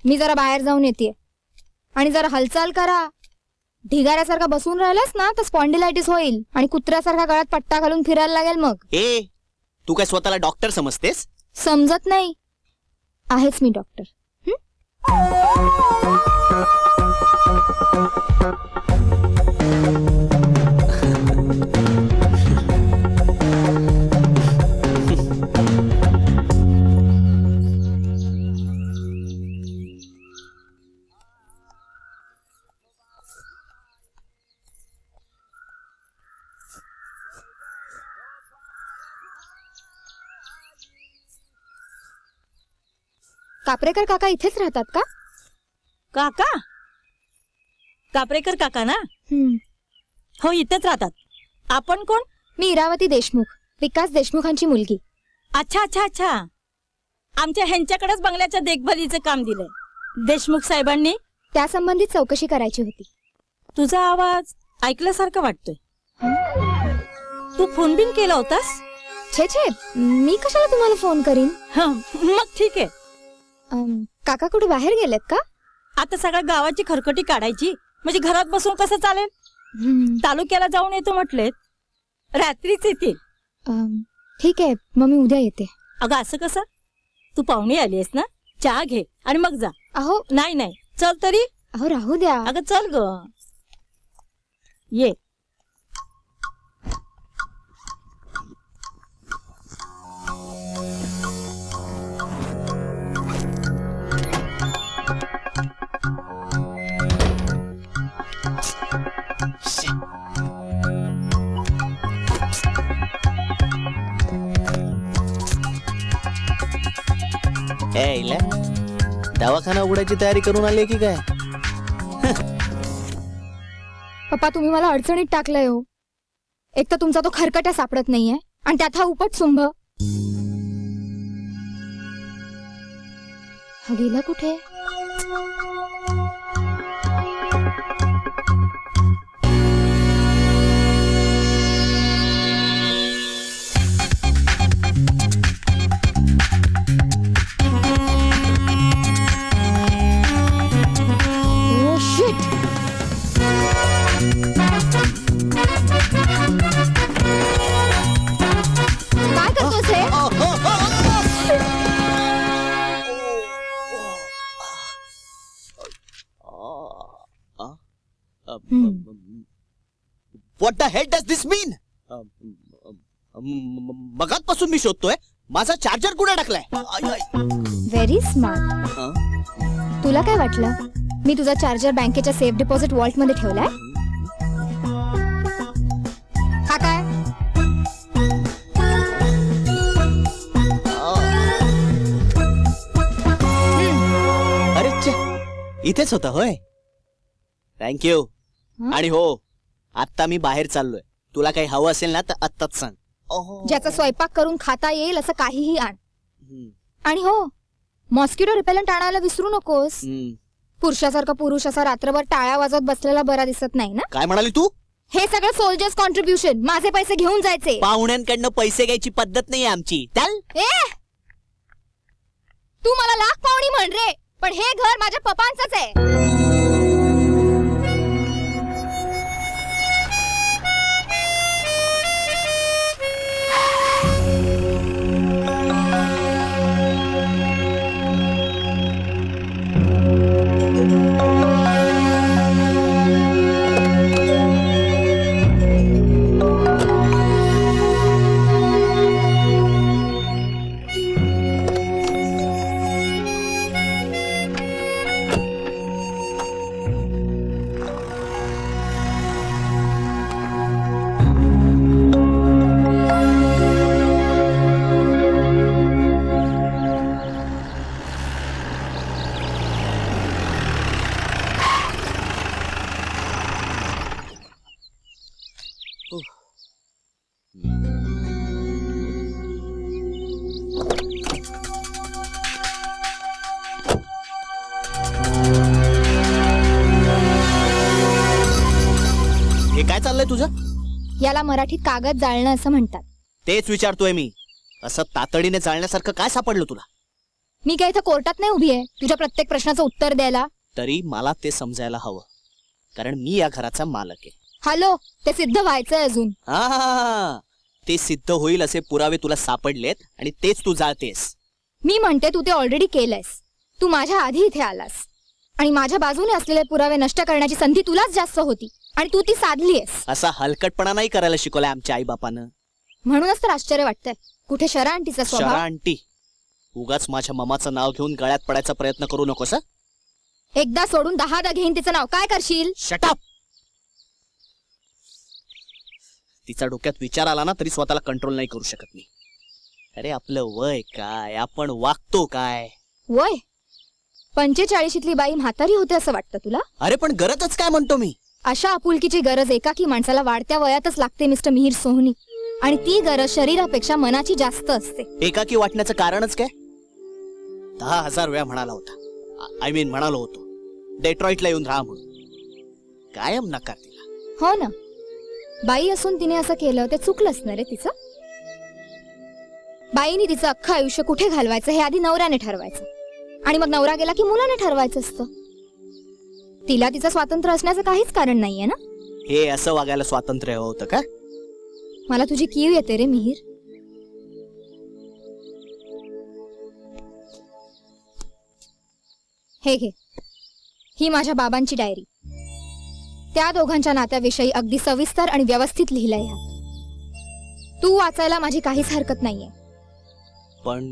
Speaker 2: मी जरा बाहेर जाऊन येते. आणि जरा हालचाल करा. ढिगाऱ्यासारखा बसून राहिलास ना तर स्पॉन्डिलायटिस होईल आणि कुत्र्यासारखा गळ्यात पट्टा घालून फिरायला लागेल मग.
Speaker 6: ए, तू काय स्वतःला डॉक्टर समजतेस?
Speaker 2: समजत नाही, आहेच मी डॉक्टर. कापरेकर काका इथेच राहतात का?
Speaker 7: काका? कापरेकर काका ना?
Speaker 2: हम्म.
Speaker 7: हो, इथेच राहतात. आपण कोण?
Speaker 2: मी इरावती देशमुख, विकास देशमुखांची मुलगी.
Speaker 7: अच्छा अच्छा अच्छा. आमच्या ह्यांच्याकडेच बंगल्याच्या देखभालीचं काम दिलंय देशमुख साहेबांनी.
Speaker 2: त्या संबंधित चौकशी करायची होती.
Speaker 7: तुझा आवाज ऐकल्यासारखं वाटतोय. तू फोन बिन केला होतास?
Speaker 2: छे छे, मी कशाला तुम्हाला फोन करीन?
Speaker 7: हं, मग ठीक आहे.
Speaker 2: काका कुठे बाहेर गेलेत का?
Speaker 7: आता सगळ्या गावाची खरकटी काढायची, म्हणजे घरात बसून कसं चालेल? तालुक्याला जाऊन येतो म्हटलेत. रात्रीच येतील.
Speaker 2: ठीक आहे, मग मी उद्या येते.
Speaker 7: अगं असं कसं? तू पाहुणी आलीस ना, चहा घे आणि मग जा.
Speaker 2: अहो
Speaker 7: नाही नाही, चल तरी.
Speaker 2: अहो राहू द्या.
Speaker 7: अगं चल ग, ये.
Speaker 6: दवाखाना उघडायची तयारी करून आली की काय?
Speaker 2: पप्पा, तुम्ही मला अडचणीत टाकलंय हो. एक तर तुमचा तो खरकटा सापडत नाहीये आणि त्यात हा उपट सुंभ. हा गेला कुठे? काय करतोस हे?
Speaker 6: व्हॉट द हेल डज दिस मीन? मगातपासून मी शोधतोय, माझा चार्जर कुठे टाकलाय?
Speaker 2: Very smart. तुला काय वाटलं मी तुझा चार्जर बँकेच्या सेफ डिपॉझिट वॉल्ट मध्ये ठेवलाय? हा काय?
Speaker 6: अरे इथेच होता होय. थँक्यू. आणि हो, आता मी बाहेर चाललोय. तुला काही हवं असेल ना तर आत्ताच सांग.
Speaker 2: ज्याचा स्वयंपाक करून खाता येईल असं काहीही आण.
Speaker 6: हम्म,
Speaker 2: आणि हो, मॉस्किटो रिपेलंट आणायला विसरू नकोस.
Speaker 6: हम्म.
Speaker 2: पुरुषासारखा पुरुष असा रात्रभर टाळ्या वाजवत बसलेला बरा दिसत नाही ना.
Speaker 6: काय म्हणाली तू?
Speaker 2: हे सगळं सोल्जर्स कॉन्ट्रीब्युशन, माझे पैसे घेऊन जायचे.
Speaker 6: पाहुण्यांकडनं पैसे घ्यायची पद्धत नाही आमची. चल.
Speaker 2: तू मला लाख पाहुणी म्हण रे, पण हे घर माझ्या पप्पांचंच आहे.
Speaker 6: हे काय चाललंय तुझं?
Speaker 2: याला मराठीत कागद जाळणं असं म्हणतात.
Speaker 6: तेच विचारतोय मी. असं तातडीने चालण्यासारखं काय सापडलं तुला?
Speaker 2: मी काय इथं कोर्टात नाही उभी आहे तुझ्या प्रत्येक प्रश्नाचं उत्तर द्यायला.
Speaker 6: तरी मला ते समजायला हवं, कारण मी या घराचा मालक आहे.
Speaker 2: हॅलो, ते सिद्ध व्हायचंय अजून.
Speaker 6: हा, ते सिद्ध होईल असे पुरावे तुला सापडलेत आणि तेच तू जाळतेस.
Speaker 2: मी म्हणते तू ते ऑलरेडी केलंयस. तू माझ्या आधी इथे आलास आणि माझ्या बाजूने असलेले पुरावे नष्ट करण्याची संधी तुलाच जास्त होती आणि तू ती साधलीयस.
Speaker 6: असा हलकटपणा नाही करायला शिकवलाय आमच्या आई बापानं.
Speaker 2: म्हणूनच तर आश्चर्य वाटतंय. कुठे शरा आंटीचा
Speaker 6: शरा
Speaker 2: स्वभाव.
Speaker 6: आंटी, उगाच माझ्या ममाचं नाव घेऊन गळ्यात पडायचा प्रयत्न करू नकोस.
Speaker 2: एकदा सोडून 10दा घेईन तिचं नाव. काय करशील?
Speaker 6: Shut up. तिचा डोक्यात विचार आला ना तरी स्वतःला कंट्रोल नाही करू शकत मी. अरे आपलं वय काय, आपण वागतो काय.
Speaker 2: वय 45ली बाई म्हातारी होते असं वाटतं तुला?
Speaker 6: अरे पण गरजच काय म्हणतो मी.
Speaker 2: अशा आपुलकीची गरज एकाकी माणसाला वाढत्या वयातच लागते मिस्टर मिहीर सोहनी. आणि ती गरज शरीरापेक्षा मनाची जास्त असते.
Speaker 6: एकाकी वाटण्याचं कारणच काय? 10,000 वेळा म्हणाला होता, आय मीन म्हणालो होतो, डेट्रॉइटला येऊन राहा म्हणून. कायम नकार तिला.
Speaker 2: हो ना, बाई असून तिने असं केलं ते चुकलंच ना रे तिचं. बाईनी तिचं अख्खं आयुष्य कुठे घालवायचं हे आधी नवऱ्याने ठरवायचं आणि मग नवरा गेला की मुलाने ठरवायचं असतं. तिला तिचं स्वातंत्र्य असण्याचं काहीच कारण नाहीये ना.
Speaker 6: हे असं वागायला स्वातंत्र्य हवं होतं का?
Speaker 2: मला तुझी कीव येते रे मिहीर. हे घे, ही माझ्या बाबांची डायरी. त्या दोघांच्या नात्याविषयी अगदी सविस्तर आणि व्यवस्थित लिहिलंय ह्यात. तू वाचायला माझी काहीच हरकत नाहीये.
Speaker 6: पण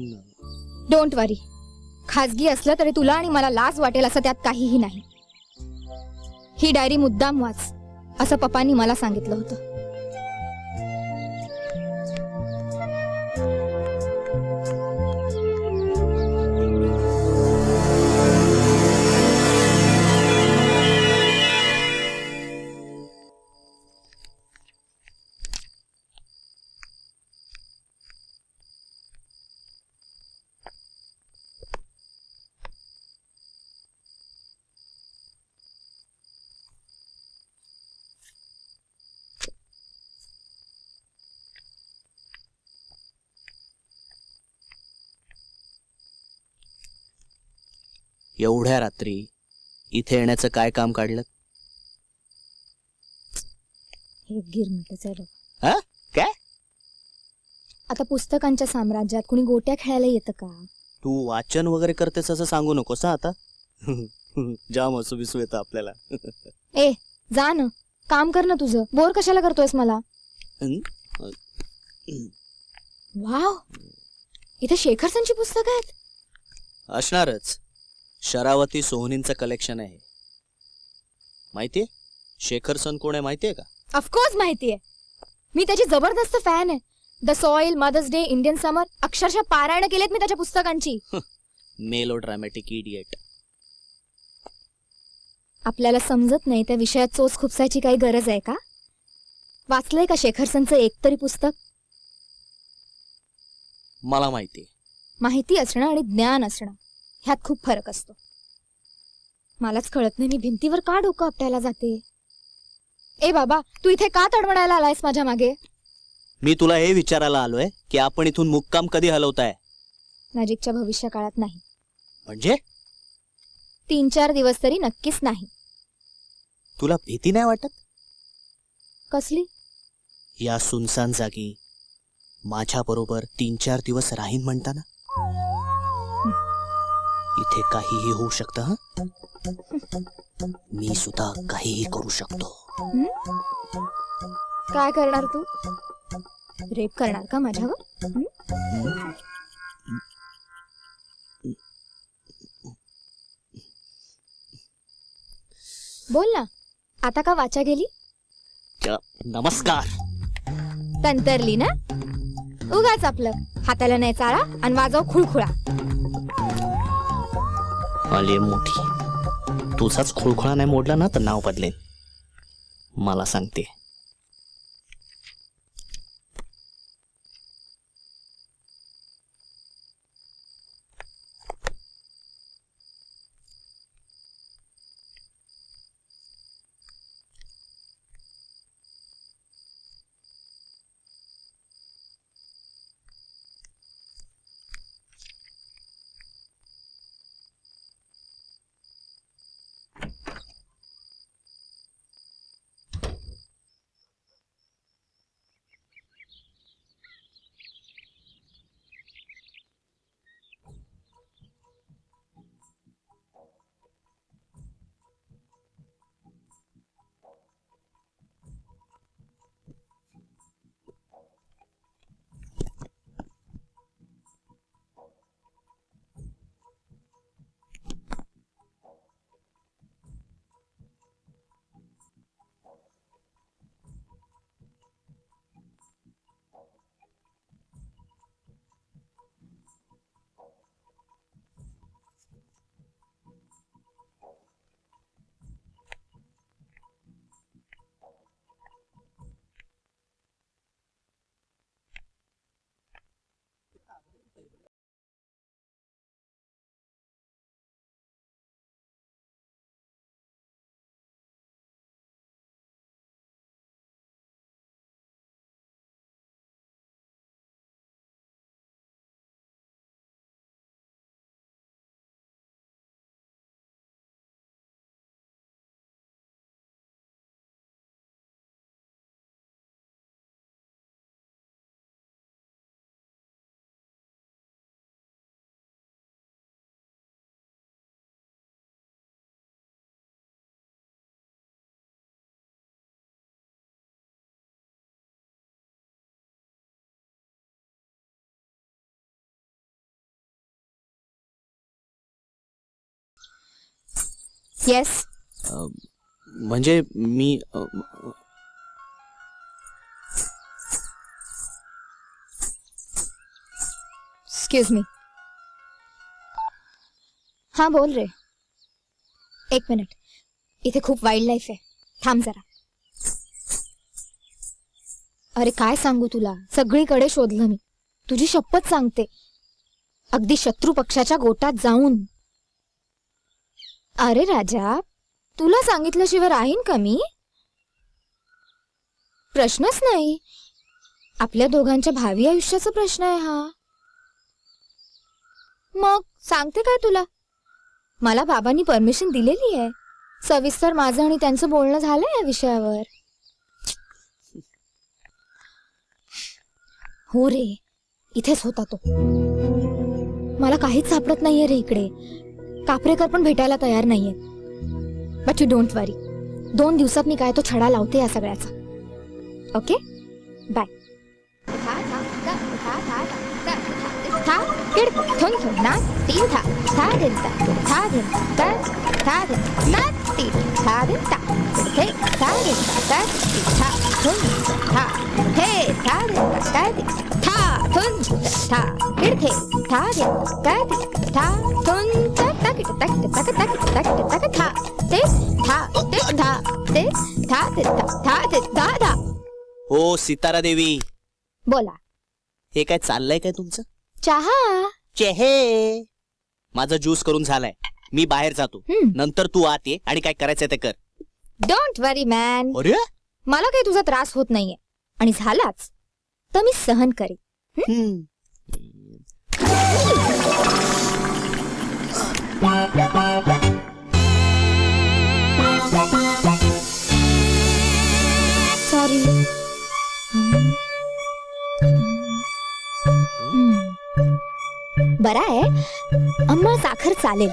Speaker 2: डोंट वरी, खाजगी असलं तरी तुला आणि मला लाज वाटेल असं त्यात काहीही नाही. ही डायरी मुद्दाम वाच असं पप्पांनी मला सांगितलं होतं.
Speaker 6: एवढ्या रात्री इथे येण्याचं काय काम काढलं?
Speaker 2: हे गिरमिटच आहे.
Speaker 6: हा? काय?
Speaker 2: आता पुस्तकांच्या साम्राज्यात कुणी गोट्या खेळायला येतं का?
Speaker 6: तू वाचन वगैरे करतेस असं सांगू नकोस हा आता. जाम असू बिसू येतं आपल्याला.
Speaker 2: ए जा ना, काम कर ना तुझं. बोर कशाला करतोयस मला? वाव, इथे शेखरसनची पुस्तकं आहेत.
Speaker 6: असणारच. शरावती सोहनींचं कलेक्शन आहे. माहितीये शेखरसन कोण आहे माहितीये का?
Speaker 2: ऑफकोर्स माहितीये. मी त्याची जबरदस्त फॅन आहे. The soil, mother's day, Indian summer, अक्षरशः पारायण केलेत मी त्याच्या पुस्तकांची.
Speaker 6: मेलो ड्रामॅटिक इडियट.
Speaker 2: आपल्याला समजत नाही त्या विषयात चोच खुपसायची काही गरज आहे का? वाचलंय का शेखरसनचं एक तरी पुस्तक?
Speaker 6: मला माहिती.
Speaker 2: माहिती असणं आणि ज्ञान असणं ह्यात खूप फरक असतो. मलाच कळत नाही मी भिंतीवर का डोकं आपटायला जाते. ए बाबा, तू इथे का तडमडायला आलायस माझ्या मागे?
Speaker 6: मी तुला हे विचारायला आलोय की आपण इथून मुक्काम कधी हलवताय?
Speaker 2: नजीकच्या भविष्य काळात नाही.
Speaker 6: म्हणजे
Speaker 2: 3-4 दिवस तरी नक्कीच नाही.
Speaker 6: तुला भीती नाही वाटत?
Speaker 2: कसली?
Speaker 6: या सुनसान जागी माझ्या बरोबर 3-4 दिवस राहीन म्हणताना? इथे काहीही होऊ शकतं. हं? मी सुद्धा काहीही करू शकतो.
Speaker 2: काय करणार तू? रेप करणार का माझ्यावर? बोल ना, आता का वाचा गेली?
Speaker 6: नमस्कार.
Speaker 2: तंतरली ना? उगाच आपलं हाताला नाही चाळा आणि वाजव खुळखुळा.
Speaker 6: आली मोठी. तुझाच खुळखुळा नाही मोडला ना तर नाव बदलेन. मला सांगते.
Speaker 2: येस.
Speaker 6: म्हणजे मी
Speaker 2: एक्सक्यूज मी. हा बोल रे. 1 मिनिट, इथे खूप वाईल्ड लाईफ आहे, थांब जरा. अरे काय सांगू तुला, सगळीकडे शोधलं मी. तुझी शपथ सांगते, अगदी शत्रू पक्षाच्या गोटात जाऊन. अरे राजा, तुला सांगितल्याशिवाय राहीन का मी? प्रश्नच नाही, आपल्या दोघांच्या भावी आयुष्याचा प्रश्न आहे हा. मग सांगते काय तुला, मला बाबांनी परमिशन दिलेली आहे. सविस्तर माझं आणि त्यांचं बोलणं झालंय या विषयावर. हो रे, इथेच होता तो. मला काहीच सापडत नाहीये रे इकडे. कापरेकर पण भेटायला तयार नाहीये. बट यू डोंट वरी, 2 दिवसात मी काय तो छडा लावते या सगळ्याचा. Okay, bye.
Speaker 6: हो सितारा देवी,
Speaker 2: बोला.
Speaker 6: हे काय चाललंय काय तुमचं?
Speaker 2: चहा
Speaker 6: चेहे माझा ज्यूस करून झालाय. मी बाहेर जातो. नंतर तू आत ये आणि काय करायचंय ते कर.
Speaker 2: डोंट वरी मॅन,
Speaker 6: अरे
Speaker 2: मला काही तुझा त्रास होत नाहीये आणि झालाच तर मी सहन करेन. सॉरी. बरा आहे, अंमळ साखर चालेल.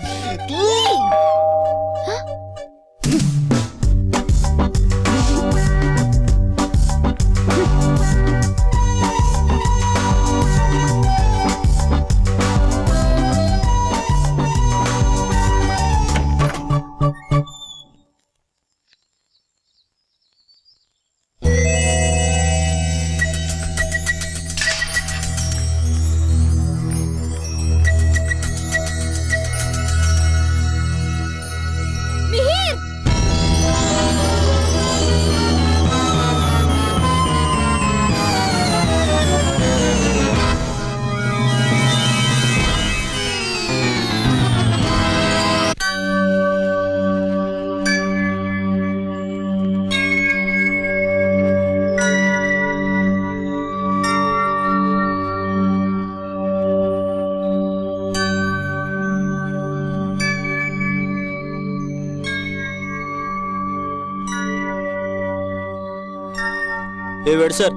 Speaker 6: ए वेडसर,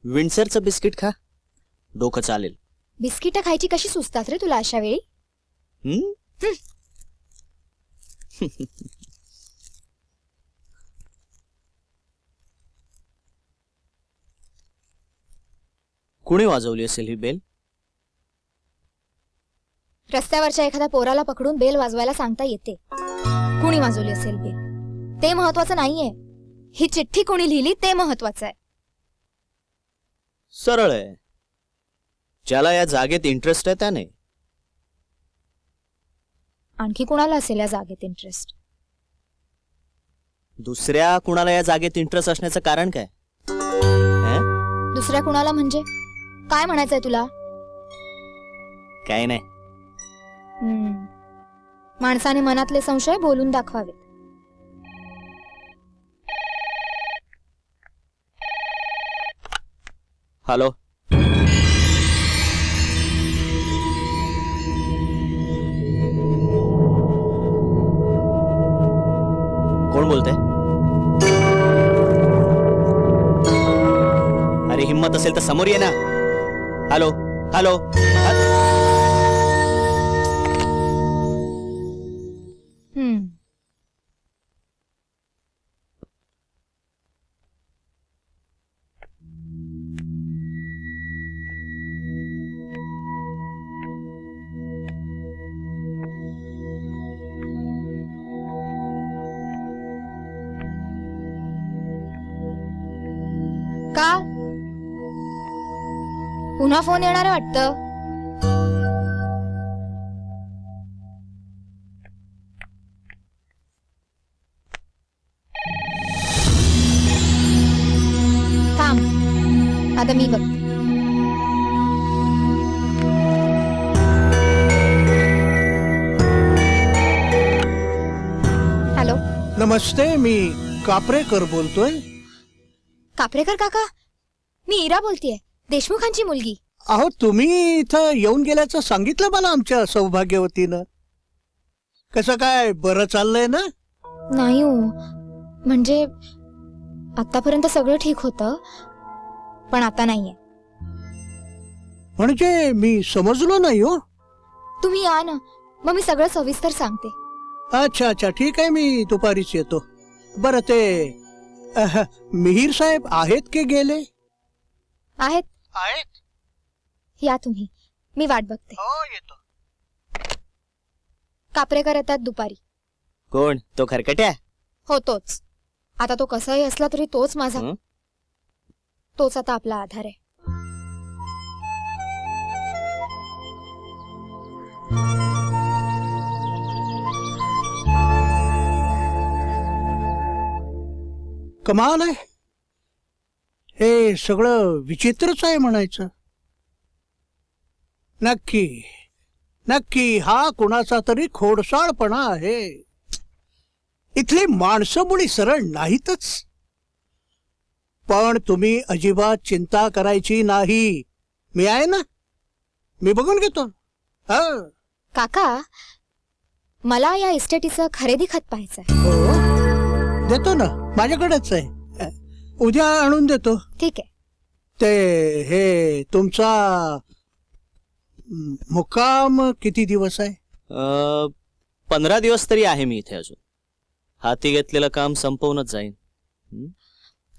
Speaker 6: विंडसरचं बिस्किट खा. डोकं चालेल.
Speaker 2: बिस्किटं खायची कशी सुचतात रे तुला अशा वेळी?
Speaker 6: कुणी वाजवली असेल ही बेल?
Speaker 2: रस्त्यावरच्या एखाद्या पोराला पकडून बेल वाजवायला सांगता येते. कुणी वाजवली असेल बेल ते महत्वाचं नाहीये, ही चिठ्ठी कोणी लिहिली ते महत्वाचं आहे.
Speaker 6: सरळ आहे. ज्याला या जागेत इंटरेस्ट आहे त्याने.
Speaker 2: आणखी कुणाला असेल या जागेत इंटरेस्ट?
Speaker 6: दुसऱ्या कुणाला या जागेत इंटरेस्ट असण्याचं कारण काय? हं?
Speaker 2: दुसऱ्या कुणाला म्हणजे काय म्हणायचंय तुला?
Speaker 6: काय नाही.
Speaker 2: माणसाने मनातले संशय बोलून दाखवावेत.
Speaker 6: हॅलो, कोण बोलतंय? अरे हिम्मत असेल तर समोर ये ना. Hello hello.
Speaker 2: का पुन्हा फोन येणार आहे वाटतं? थांब, आता मी बघते. हॅलो.
Speaker 9: नमस्ते, मी कापरेकर बोलतोय.
Speaker 2: कापरेकर काका, मी इरा बोलतेय, देशमुखांची मुलगी.
Speaker 9: अहो, तुम्ही इथं येऊन गेल्याचं सांगितलं मला आमच्या सौभाग्यवतीनं. कसं काय, बरं चाललंय ना?
Speaker 2: नाही हो, म्हणजे आतापर्यंत सगळं ठीक होतं, पण आता नाहीये.
Speaker 9: म्हणजे मी समजलो नाही हो.
Speaker 2: तुम्ही या ना, मग मी सगळं सविस्तर सांगते.
Speaker 9: अच्छा अच्छा, ठीक आहे, मी दुपारीच येतो. बरं, ते मिहीर साहेब आहेत की गेले?
Speaker 2: आहेत.
Speaker 9: आहेत.
Speaker 2: या तुम्ही, मी वाट बघते.
Speaker 9: हो, येतो.
Speaker 2: कापरेकर येतात दुपारी.
Speaker 6: कोण? तो खरकट्या?
Speaker 2: हो, तोच. आता तो कसाही असला तरी तोच माझा,
Speaker 6: हं?
Speaker 2: तोच आता आपला आधार आहे.
Speaker 9: कमाल आहे. हे सगळं विचित्रच आहे म्हणायचं. नक्की नक्की हा कुणाचा तरी खोडसाळपणा आहे. इथली माणसं मुळी सरळ नाहीतच. पण तुम्ही अजिबात चिंता करायची नाही. मी आहे ना, मी बघून घेतो. हा
Speaker 2: काका, मला या इस्टेटीचं खरेदी खत पाहायचंय.
Speaker 9: हो देतो ना, माझ्याकडेच आहे. उद्या आणून देतो.
Speaker 2: ठीक आहे.
Speaker 9: ते हे तुमचा मुक्काम किती दिवस आहे?
Speaker 6: 15 दिवस तरी आहे मी इथे अजून. हाती घेतलेलं काम संपवूनच जाईन.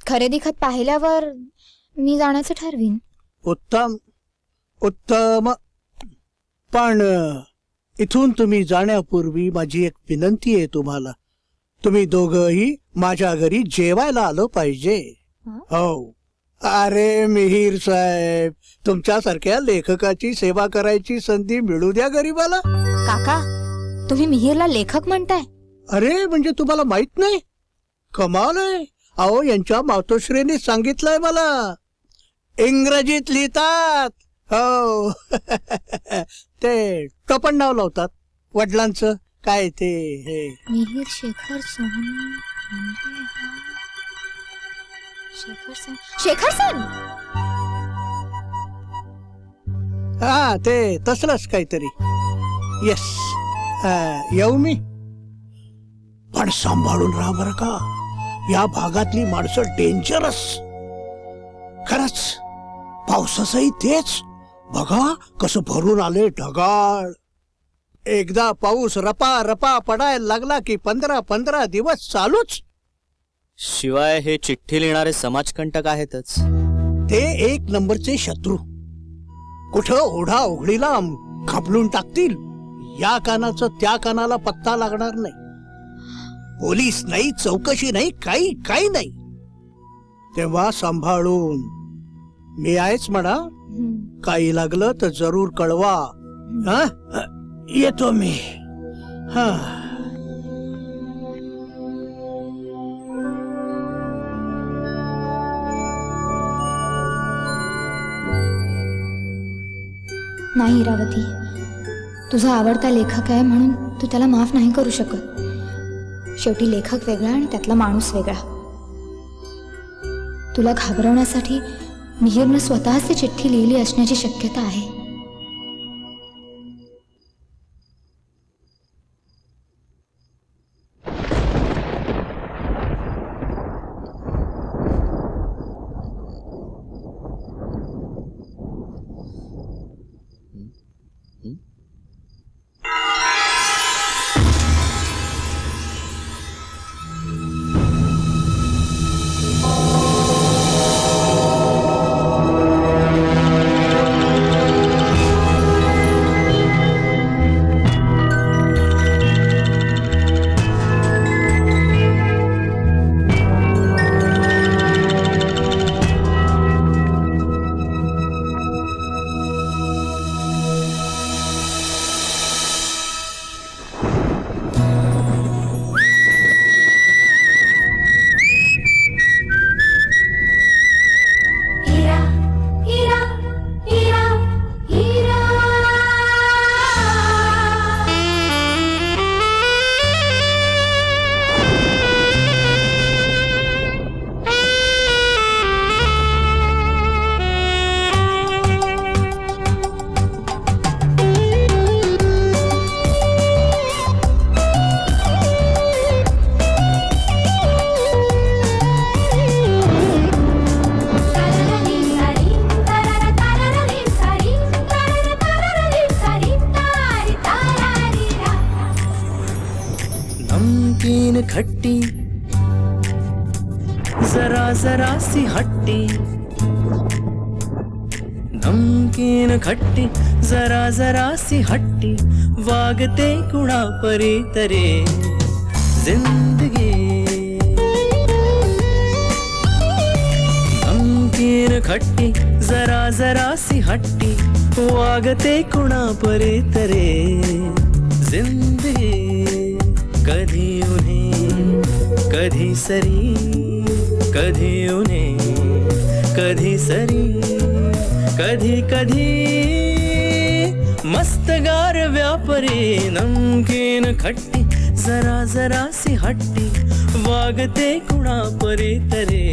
Speaker 2: खरेदी खत पाहिल्यावर मी जाण्याचं ठरवीन.
Speaker 9: उत्तम उत्तम. पण इथून तुम्ही जाण्यापूर्वी माझी एक विनंती आहे तुम्हाला. तुम्ही दोघंही माझ्या घरी जेवायला आलं पाहिजे. हो. अरे मिहीर साहेब, तुमच्यासारख्या लेखकाची सेवा करायची संधी मिळू द्या गरीबाला.
Speaker 2: काका, तुम्ही मिहीरला लेखक म्हणताय?
Speaker 9: अरे म्हणजे तुम्हाला माहित नाही? कमाल आहे. अहो, यांच्या मातोश्रीने सांगितलंय मला. इंग्रजीत लिहितात. हो. ते टोपण नाव लावतात वडिलांचं. काय ते हे
Speaker 2: मिहीर शेखर सोहनी म्हणजे शेखर सन.
Speaker 9: हा ते तसलंच काहीतरी. येस. येऊ मी? पण सांभाळून राहा बरं का. या भागातली माणसं डेंजरस. खरंच. पावसाचंही तेच. बघा कसं भरून आले ढगाळ. एकदा पाऊस रपा रपा पडायला लागला की 15 दिवस चालूच.
Speaker 6: शिवाय हे चिठ्ठी लिहिणारे समाजकंटक आहेतच.
Speaker 9: ते एक नंबरचे शत्रू. कुठं ओढा ओघडीला खापलून टाकतील. या कानाचं त्या कानाला पत्ता लागणार नाही. पोलीस नाही, चौकशी नाही, काही नाही. तेव्हा सांभाळून. मी आहेच म्हणा. काही लागलं तर जरूर कळवा. हा येतो मी. हा
Speaker 2: नाही इरावती, तुझा आवडता लेखक आहे म्हणून तू त्याला माफ नाही करू शकत. शेवटी लेखक वेगळा आणि त्यातला माणूस वेगळा. तुला घाबरवण्यासाठी मिहीरनं स्वतःच ती चिठ्ठी लिहिली असण्याची शक्यता आहे.
Speaker 10: खट्टी जरा जरा सी हट्टी, नमकीन खट्टी जरा जरा सी हट्टी, वागते कुणा परी तरे जिंदगी। नमकीन खट्टी जरा जरा सी हट्टी, वागते कुणा परी तरे जिंदगी। कधी उन्हें कधी सरी, कधी उन्हें कधी कधी मस्त गार व्यापरी नमकीन खट्टी जरा जरा सी हट्टी वागते कुणा परी तरे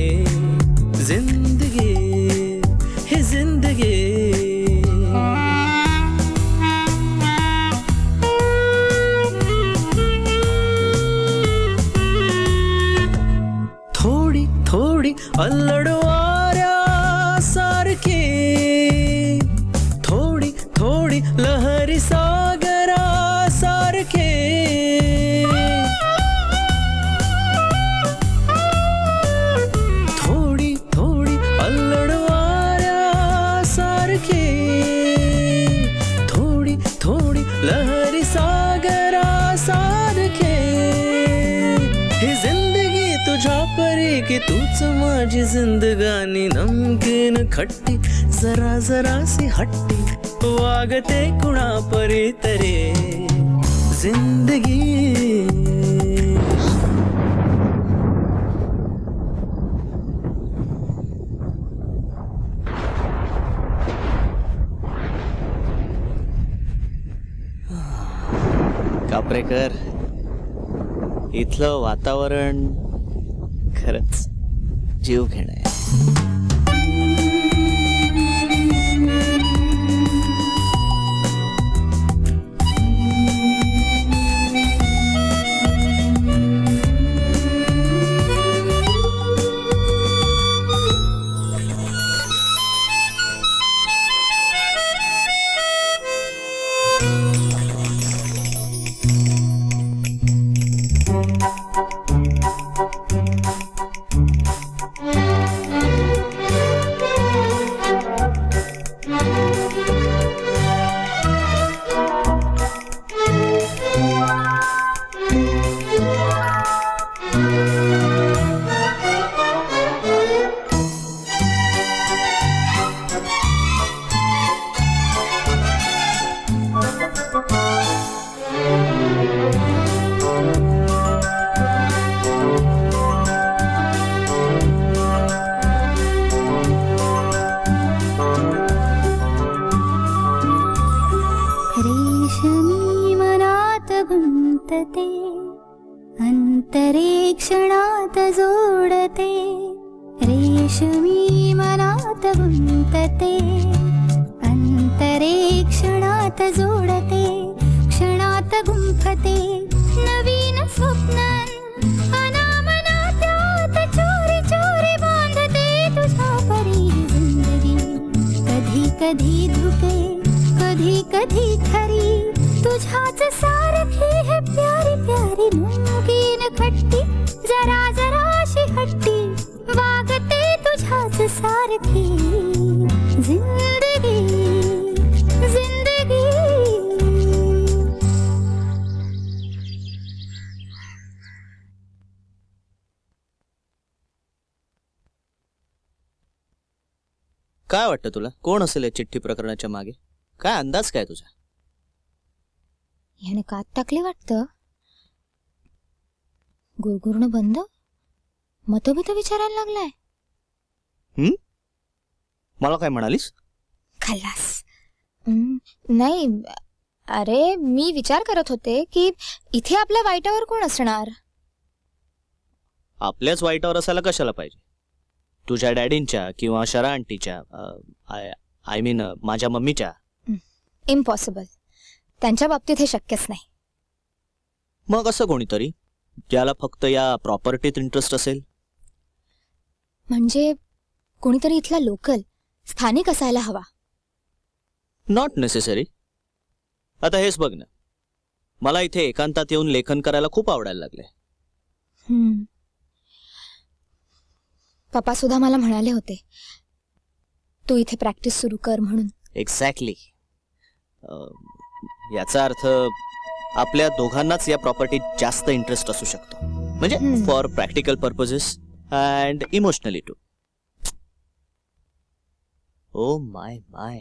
Speaker 10: जिंदगी है जिंदगी थोडी थोडी अल्लडवाऱ्या सारखी थोडी थोडी लहरी सागरा सारखे थोडी थोडी अल्लडवाऱ्या सारखे थोडी थोडी लहरी सागरा सारखे ही जिंदगी तुझ्या परी की तूच माझी जिंदगानी नमकीन खट्टी जरा जरा सी हट्टी वागते कुणा परी तरे जिंदगी
Speaker 6: कापरेकर इथलं वातावरण खरंच जीव घेणं आहे.
Speaker 2: रेशमी मनात गुंतते अंतरेक्षणात जोडते रेशमी मनात गुंतते अंतरेक्षणात जोडते क्षणात गुंफते नवीन स्वप्नान अनामनात्यात चोरी चोरी बांधते तुझ्या परी जिंदगी कधी कधी धुके कधी कधी खरी तुझ्याच सारखी है प्यारी प्यारी नमकीन खट्टी जरा जराशी हट्टी वागते तुझ्याच सारखी जिंदगी जिंदगी
Speaker 6: काय वाटतं तुला कोण असेल या चिठ्ठी प्रकरणाच्या मागे काय अंदाज काय तुझा
Speaker 2: याने कात टाकले वाटतं गुरगुरणं बंद मतभेद विचारायला लागलाय
Speaker 6: मला काय म्हणालीस
Speaker 2: खल्लास नाही अरे मी विचार करत होते की इथे आपल्या वाईटावर कोण असणार
Speaker 6: आपल्याच वाईटावर असायला कशाला पाहिजे तुझ्या डॅडींच्या किंवा शरा आंटीच्या आय मीन माझ्या मम्मीच्या
Speaker 2: इम्पॉसिबल त्यांच्या बाबतीत हे शक्यच नाही
Speaker 6: मग असं कोणीतरी ज्याला फक्त या प्रॉपर्टीत इंटरेस्ट असेल
Speaker 2: म्हणजे कोणीतरी इथला लोकल स्थानिक असायला हवा
Speaker 6: नॉट नेसेसरी आता हेच बघ ना मला इथे एकांतात येऊन लेखन करायला खूप आवडायला लागले
Speaker 2: पप्पा सुद्धा मला म्हणाले होते तू इथे प्रॅक्टिस सुरू कर म्हणून
Speaker 6: एक्झॅक्टली याचा अर्थ आपल्या दोघांनाच या प्रॉपर्टीत जास्त इंटरेस्ट असू शकतो म्हणजे for practical purposes and emotionally too oh my my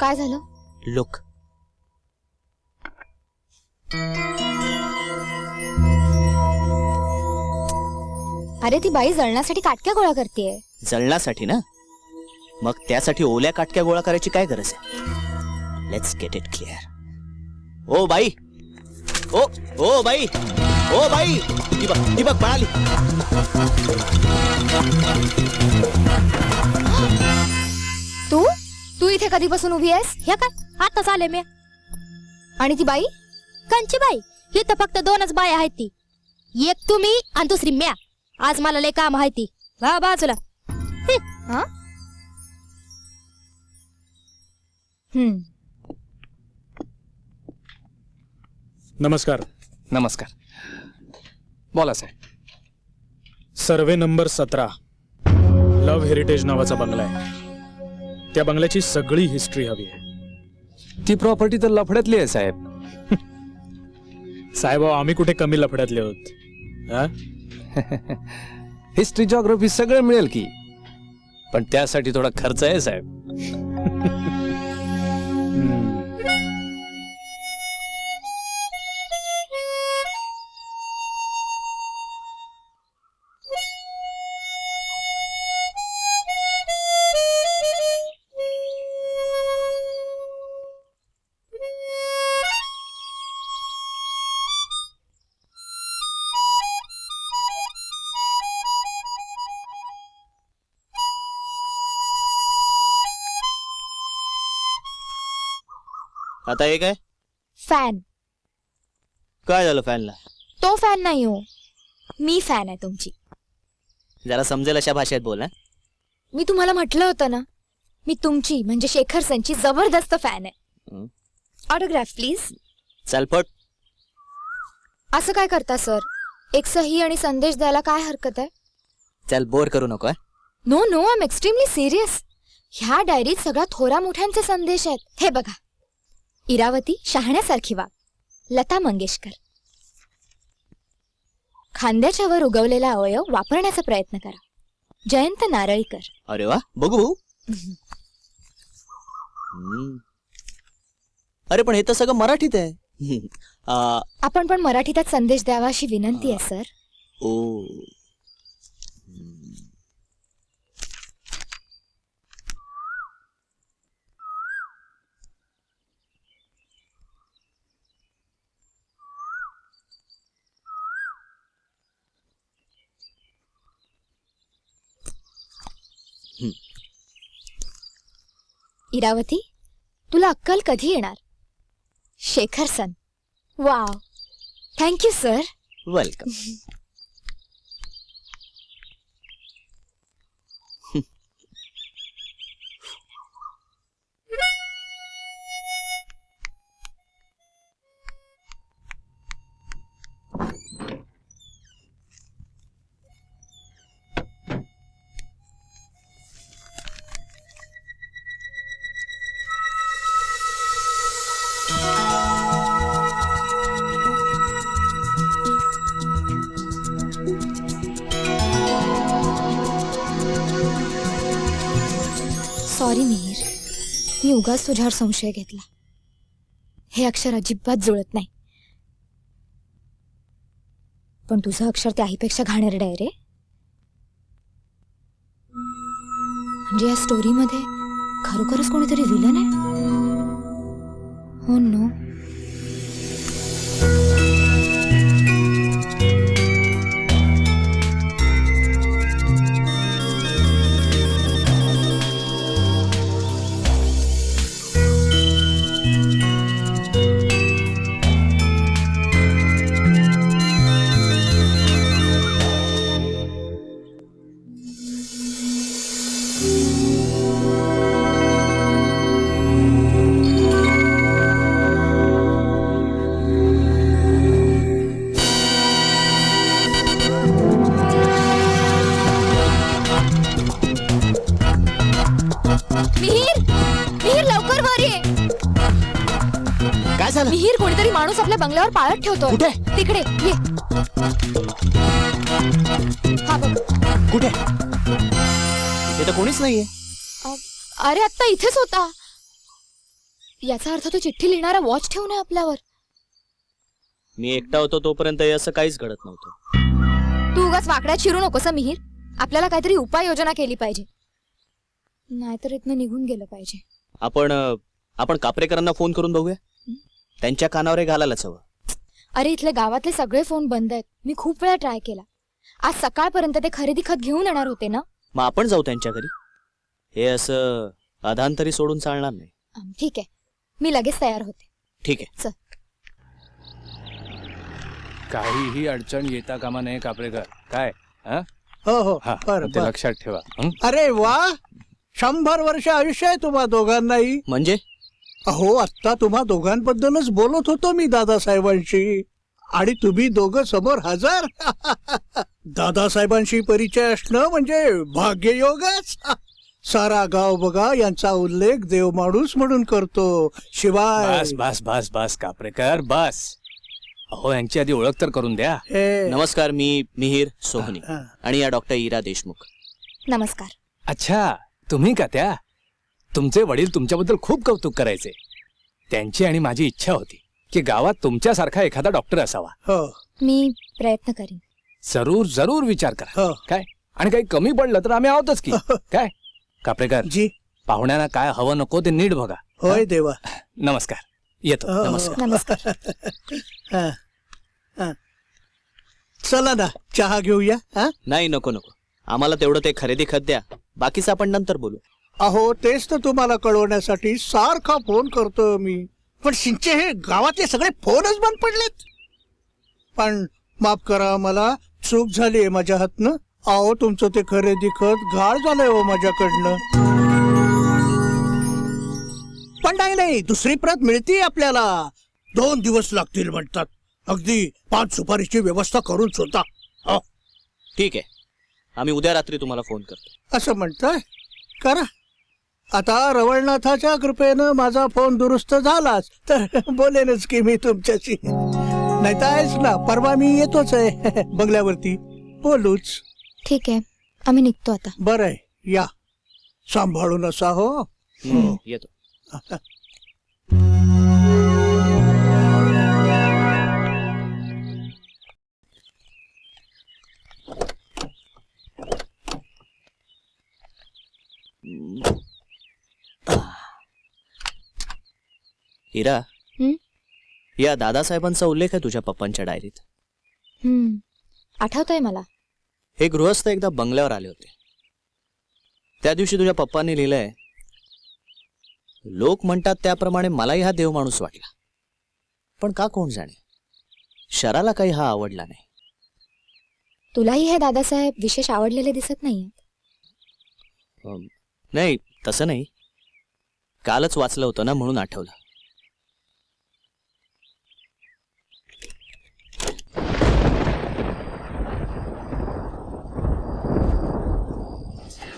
Speaker 2: काय झालं
Speaker 6: लुक
Speaker 2: अरे ती बाई जळण्यासाठी काटक्या गोळा करतेय
Speaker 6: जळण्यासाठी ना? मग त्यासाठी ओल्या काटक्या गोळा करायची काय गरज आहे? Let's get it clear. Oh बाई, ओ बाई, ओ बाई, ती बघ पळाली.
Speaker 2: तू तू इथे कधीपासून उभी आहेस?
Speaker 11: हे काय आताच आले मी.
Speaker 2: आणि ती बाई?
Speaker 11: कंची बाई? ही तर फक्त दोनच बाई आहेत ती. एक तुम्ही आणि दुसरी म्या. आज मला लय काम आहे ती. वा बाजूला.
Speaker 2: हा? हम्म.
Speaker 4: नमस्कार.
Speaker 3: नमस्कार. बोला साहेब.
Speaker 4: सर्वे नंबर 17 लव्ह हेरिटेज नावाचा बंगला आहे. त्या बंगल्याची सगळी हिस्ट्री हवी आहे.
Speaker 3: ती प्रॉपर्टी तर लफड्यातली आहे साहेब.
Speaker 4: साहेब आम्ही कुठे कमी लफड्यातले आहोत? हा?
Speaker 3: हिस्ट्री जॉग्राफी सगळं मिळेल की, पण त्यासाठी थोडा खर्च आहे साहेब.
Speaker 6: आता हे काय?
Speaker 2: फॅन.
Speaker 6: काय झालं फॅनला?
Speaker 2: तो फॅन नाही हो, मी फॅन आहे तुमची.
Speaker 6: जरा समजेल अशा भाषेत बोल.
Speaker 2: मी तुम्हाला म्हटलं होतं ना, मी तुमची म्हणजे शेखर सनची जबरदस्त फॅन आहे. Autograph please.
Speaker 6: चलपट.
Speaker 2: असं काय करता सर? एक सही आणि संदेश द्यायला काय हरकत आहे?
Speaker 6: चल बोर करू नको.
Speaker 2: No no, I am extremely serious. ह्या डायरीत सगळ्या थोरा मोठ्यांचे संदेश आहेत. हे बघा. इरावती शहाण्यासारखी वाग. लता मंगेशकर. खांद्याच्या वर उगवलेला अवयव वापरण्याचा प्रयत्न करा. जयंत नारळीकर.
Speaker 6: अरे वा, बघू. अरे पण हे तर सगळं मराठीत आहे.
Speaker 2: आपण पण मराठीतच संदेश द्यावा अशी विनंती आहे सर.
Speaker 6: ओ.
Speaker 2: इरावती, तुला अक्कल कधी येणार? Shekhar son. Wow, thank you sir.
Speaker 6: Welcome.
Speaker 2: Sorry Mihir, मी उगाच तुझ्यावर संशय घेतला. हे अक्षर अजिबात जुळत नाही. पण तुझं अक्षर त्या आईपेक्षा घाणेरडं आहे रे. म्हणजे या स्टोरीमध्ये खरोखरच कोणीतरी विलन आहे. हो नो. मिहीर, कोणीतरी माणूस आपल्या बंगल्यावर पाळत ठेवतोय.
Speaker 6: कुठे?
Speaker 2: तिकडे ये. हा बघ.
Speaker 6: कुठे? इथं कोणीच नाहीये.
Speaker 2: अरे आत्ता इथेच होता. याचा अर्थ तो चिठ्ठी लिहिणारा वॉच ठेवून आहे आपल्यावर.
Speaker 6: मी एकटा होतो तोपर्यंत असं काहीच घडत नव्हतं.
Speaker 2: तू उगाच वाकड्यात शिरू नकोस मिहीर. आपल्याला काहीतरी उपाययोजना केली पाहिजे, नाहीतर इथनं निघून गेलं पाहिजे.
Speaker 6: आपण कापरेकरांना फोन करून बघूया. त्यांच्या कानावर हे घालायलाच हवं.
Speaker 2: अरे इथले गावातले सगळे फोन बंद आहेत. मी खूप वेळा ट्राय केला. आज सकाळपर्यंत ते खरेदी खत घेऊन येणार होते ना.
Speaker 6: मग आपण जाऊ त्यांच्या घरी. हे असं अधांतरी सोडून चालणार नाही.
Speaker 2: ठीक आहे, मी लगेच तयार होते.
Speaker 6: ठीक आहे.
Speaker 2: चल.
Speaker 3: काहीही अडचण येता कामा नये कापरेकर. काय
Speaker 9: हो हो
Speaker 3: हा,
Speaker 9: बरं,
Speaker 3: ते
Speaker 9: बरं.
Speaker 3: लक्षात ठेवा. हं?
Speaker 9: अरे वा, 100 वर्ष आयुष्य आहे तुम्हा दोघांनाही.
Speaker 6: म्हणजे
Speaker 9: अहो आत्ता तुम्हा दोघांबद्दलच बोलत होतो मी दादासाहेबांशी, आणि तुम्ही दोघं समोर हजर. दादासाहेबांशी परिचय असणं म्हणजे भाग्ययोगच. सारा गाव बघा यांचा उल्लेख देवमाणूस म्हणून करतो. शिवाय
Speaker 3: बस बस बस बस कापरेकर बस. अहो यांची आधी ओळख तर करून द्या.
Speaker 6: नमस्कार, मी मिहीर सोहनी
Speaker 9: हा.
Speaker 6: आणि या डॉक्टर इरा देशमुख.
Speaker 2: नमस्कार.
Speaker 3: अच्छा, तुम्ही का त्या? तुमचे वडील तुमच्याबद्दल खूप कौतुक करायचे. त्यांची आणि माझी इच्छा होती की गावात तुमच्यासारखा एखादा डॉक्टर असावा.
Speaker 9: हो
Speaker 2: मी प्रयत्न करीन.
Speaker 3: जरूर जरूर विचार करा.
Speaker 9: हो.
Speaker 3: काय आणि काही कमी पडलं तर आम्ही आहोतच की. काय कापरेकर,
Speaker 9: जी.
Speaker 3: पाहुण्यांना काय हवं नको ते नीट बघा.
Speaker 9: होय देवा.
Speaker 3: नमस्कार, येतो.
Speaker 9: हो.
Speaker 3: नमस्कार.
Speaker 2: नमस्कार.
Speaker 9: हा, हा. चला ना चहा घेऊया. हा?
Speaker 6: नाही, नको नको. आम्हाला तेवढं ते खरेदी खत द्या, बाकीचं आपण नंतर बोलू.
Speaker 9: अहो तेच तर तुम्हाला कळवण्यासाठी सारखा फोन करतो मी. पण शिंचे हे गावातले सगळे फोनच बंद पडलेत. पण माफ करा, मला चूक झाली माझ्या हातनं. अहो तुमचं ते खरेदी खत घाळ झालंय हो माझ्याकडनं. पण नाही, दुसरी प्रत मिळते आपल्याला. 2 दिवस लागतील म्हणतात. अगदी 5 सुपारीची व्यवस्था करून सुद्धा. हो.
Speaker 6: ठीक आहे, आम्ही उद्या रात्री तुम्हाला फोन करतो.
Speaker 9: असं म्हणताय? करा. आता रवळनाथाच्या कृपेनं माझा फोन दुरुस्त झालाच तर बोलेनच की मी तुमच्याशी. नाही तर आहेच ना, परवा मी येतोच आहे बंगल्यावरती. बोलूच.
Speaker 2: ठीक आहे, आम्ही निघतो आता.
Speaker 9: बरं आहे, या. सांभाळून असा हो.
Speaker 6: येतो. इरा,
Speaker 2: हं?
Speaker 6: या दादासाहेबांचा उल्लेख आहे तुझ्या पप्पांच्या डायरीत.
Speaker 2: आठवतंय मला.
Speaker 6: हे गृहस्थ एकदा बंगल्यावर आले होते. त्या दिवशी तुझ्या पप्पांनी लिहिलंय, लोक म्हणतात त्याप्रमाणे मलाही हा देव माणूस वाटला, पण का कोण जाणे, शराला काही हा आवडला नाही.
Speaker 2: तुलाही हे दादासाहेब विशेष आवडलेले दिसत नाहीये.
Speaker 6: नाही, तसं नाही. कालच वाचलं होतं ना, म्हणून आठवलं.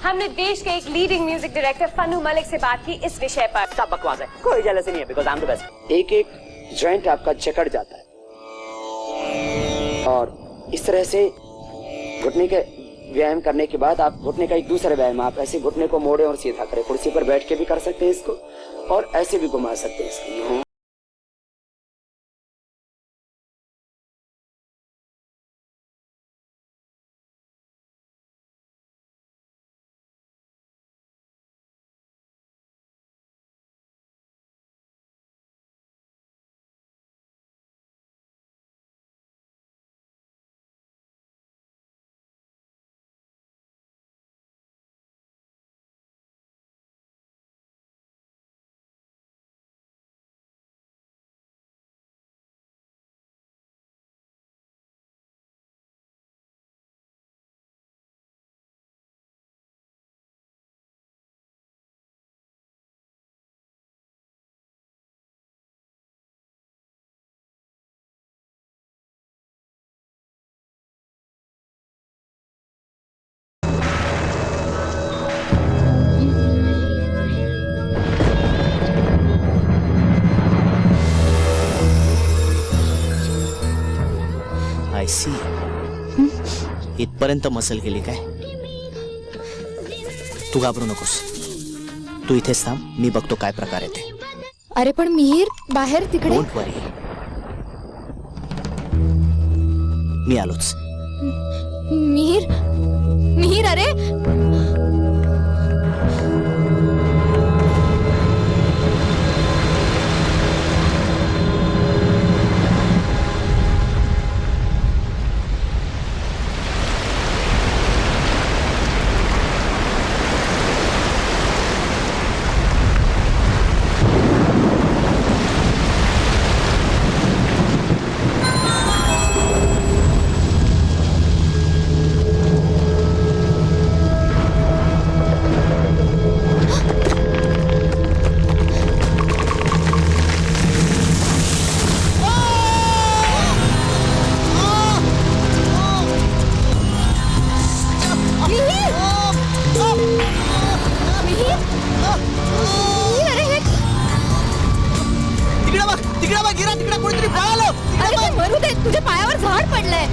Speaker 12: हमने देश के एक leading music director Fannu Malik से बात की इस विषय पर.
Speaker 13: सब बकवास है, कोई जेलसी नहीं है, because I am the best. एक एक जॉइंट आपका जकड़ जाता है, और इस तरह से घुटने के व्यायाम करने के बाद आप घुटने का एक दूसरा व्यायाम, आप ऐसे घुटने को मोड़े और सीधा करें. कुर्सी पर बैठ के भी कर सकते हैं इसको, और ऐसे भी घुमा सकते हैं इसको.
Speaker 6: I C. इथपर्यंत मसल गेली काय? तू घाबरू नकोस, तू इथेच थांब, मी बघतो काय प्रकार आहे ते.
Speaker 2: अरे पण मिहीर बाहेर तिकडे.
Speaker 6: डोंट वरी, मी आलोच.
Speaker 2: मिहीर मिहीर अरे तुझ्या पायावर झाड पडलंय.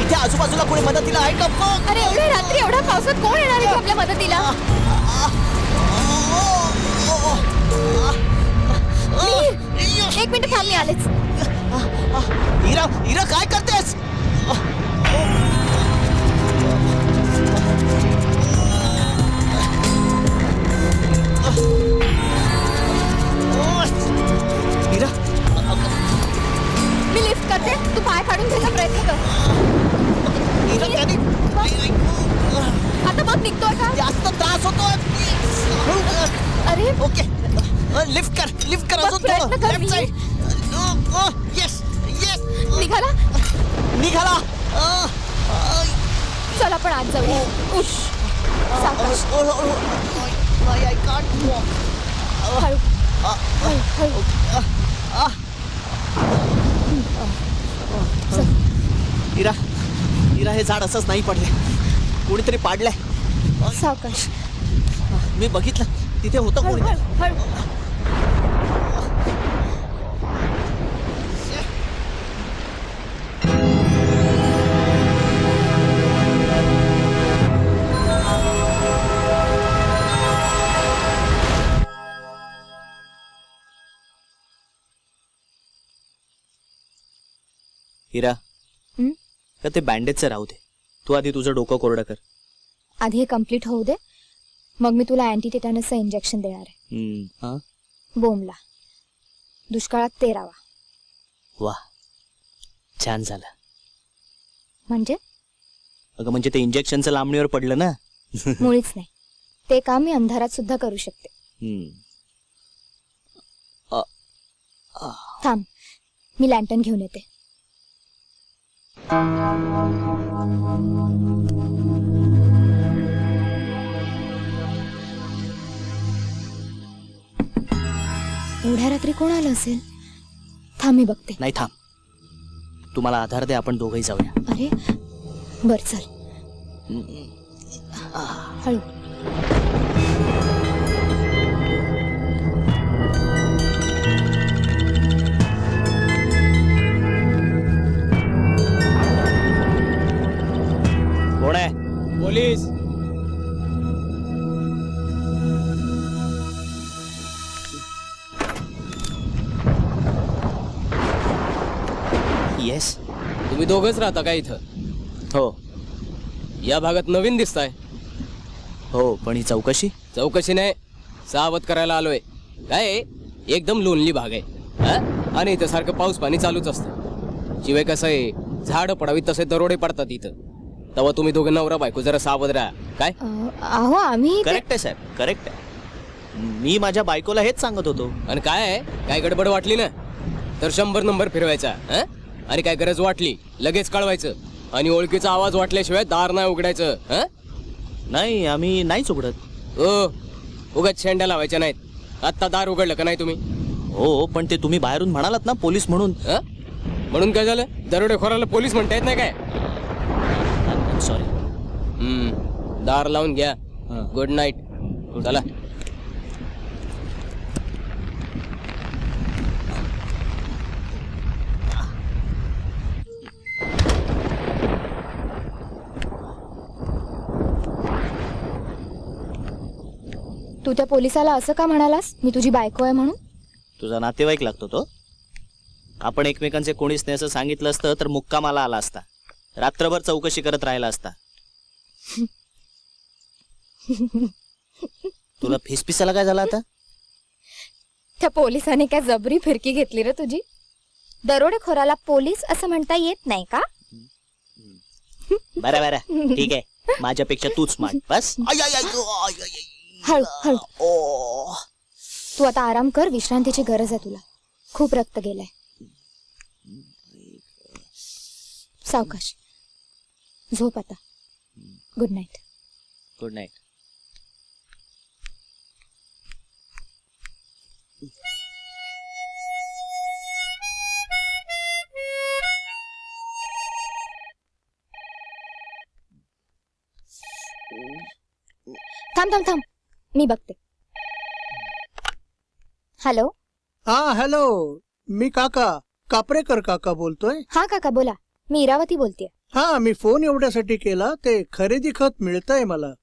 Speaker 6: इथे आजूबाजूला कोणी मदतीला आहे का?
Speaker 2: अरे एवढ्या रात्री एवढ्या पावसात कोण येणार आहे आपल्या मदतीला? मिहीर, एक मिनिट थांब, मी आलेच.
Speaker 6: इरा इरा काय करतेस? इरा,
Speaker 2: मी लिफ्ट करते, तू पाय काढून घ्यायचा प्रयत्न कर.
Speaker 6: इरा त्याने
Speaker 2: आता मग निघतोय का?
Speaker 6: जास्त त्रास होतोय.
Speaker 2: अरे
Speaker 6: ओके, लिफ्ट कर अजून
Speaker 2: प्रयत्न कर,
Speaker 6: लेफ्ट साइड. येस येस,
Speaker 2: निघाला.
Speaker 6: निघाला.
Speaker 2: चल आपण आज जाऊया. उश, सावकाश.
Speaker 6: I can't walk.
Speaker 2: हळू हळू.
Speaker 6: इरा इरा, हे झाड असंच नाही पडले, कोणीतरी पाडलंय.
Speaker 2: सावकाश.
Speaker 6: मी बघितलं, तिथे होतं
Speaker 2: हळू
Speaker 6: कोणी.
Speaker 2: हळू हळू.
Speaker 6: इरा,
Speaker 2: हं?
Speaker 6: का ते बँडेजचं राहू दे, तू आधी तुझं डोकं कोरडं कर.
Speaker 2: आधी हे कम्प्लीट होऊ दे, मग मी तुला अँटी टिटॅनसचं इंजेक्शन देणार आहे. बोमला दुष्काळात 13वा.
Speaker 6: वा, छान झालं.
Speaker 2: म्हणजे
Speaker 6: अगं म्हणजे ते इंजेक्शनचं लांबणीवर पडलं ना.
Speaker 2: मुळीच नाही. ते काम मी अंधारात सुद्धा करू शकते. थांब, मी लॅन्टर्न घेऊन येते. एवढ्या रात्री कोण आलं असेल? थांब, मी बघते.
Speaker 6: नाही थांब, तुम्हाला आधार दे, आपण दोघंही जाऊया.
Speaker 2: अरे बर, चल. हळू.
Speaker 6: कोण आहे?
Speaker 3: पोलीस.
Speaker 6: येस.
Speaker 3: तुम्ही दोघंच राहता का इथं?
Speaker 6: हो
Speaker 3: या भागात नवीन दिसताय.
Speaker 6: हो, पण ही
Speaker 3: चौकशी नाही, सावध करायला आलोय. काय एकदम लोनली भाग आहे, आणि इथं सारखं पाऊस पाणी चालूच असतं. शिवाय कसं आहे, झाड पडावी तसे दरोडे पडतात इथं. तेव्हा तुम्ही दोघे नवरा बायको जरा सावध राहा. काय?
Speaker 2: अहो आम्ही
Speaker 6: करेक्ट आहे साहेब, करेक्ट आहे. मी माझ्या बायकोला हेच सांगत होतो.
Speaker 3: आणि काय गडबड वाटली ना तर 100 नंबर फिरवायचा. आणि काय गरज वाटली लगेच कळवायचं. आणि ओळखीचा आवाज वाटल्याशिवाय दार नाही उघडायचं.
Speaker 6: नाही, आम्ही नाहीच उघडत.
Speaker 3: उगाच शेंड्या लावायच्या नाहीत. आत्ता दार उघडलं का नाही तुम्ही?
Speaker 6: हो, पण ते तुम्ही बाहेरून म्हणालात ना पोलीस म्हणून.
Speaker 3: म्हणून काय झालं? दरोडेखोराला पोलीस म्हणता येत नाही काय?
Speaker 6: सॉरी.
Speaker 3: दार लावून घ्या. Good night. चला.
Speaker 2: तू त्या पोलिसाला असं का म्हणालास, मी तुझी बायको आहे म्हणून?
Speaker 6: तुझा नातेवाईक लागतो तो. आपण एकमेकांचे कोणीच नाही असं सांगितलं असतं तर मुक्कामाला आला असता. रात्रभर चौकशी करत राहिला असता. तुला फिसपिसाला काय झालं आता?
Speaker 2: त्या पोलिसाने काय जबरी फिरकी घेतली रे तुझी? दरोडेखोराला पोलीस असं म्हणता येत नाही का?
Speaker 6: बरं बरं ठीक आहे, माझ्यापेक्षा तूच स्मार्ट. बस.
Speaker 2: हळू हळू. तू आता आराम कर, विश्रांतीची गरज आहे तुला. खूप रक्त गेलंय. सावकाश झोप आता. Good night.
Speaker 6: Good night.
Speaker 2: थांब थांब थांब, मी बघते. हॅलो.
Speaker 9: हा हॅलो, मी कापरेकर काका बोलतोय.
Speaker 2: हा काका बोला, मी इरावती बोलतेय.
Speaker 9: हा, मी फोन एवढ्यासाठी केला, ते खरेदी खत मिळतंय मला,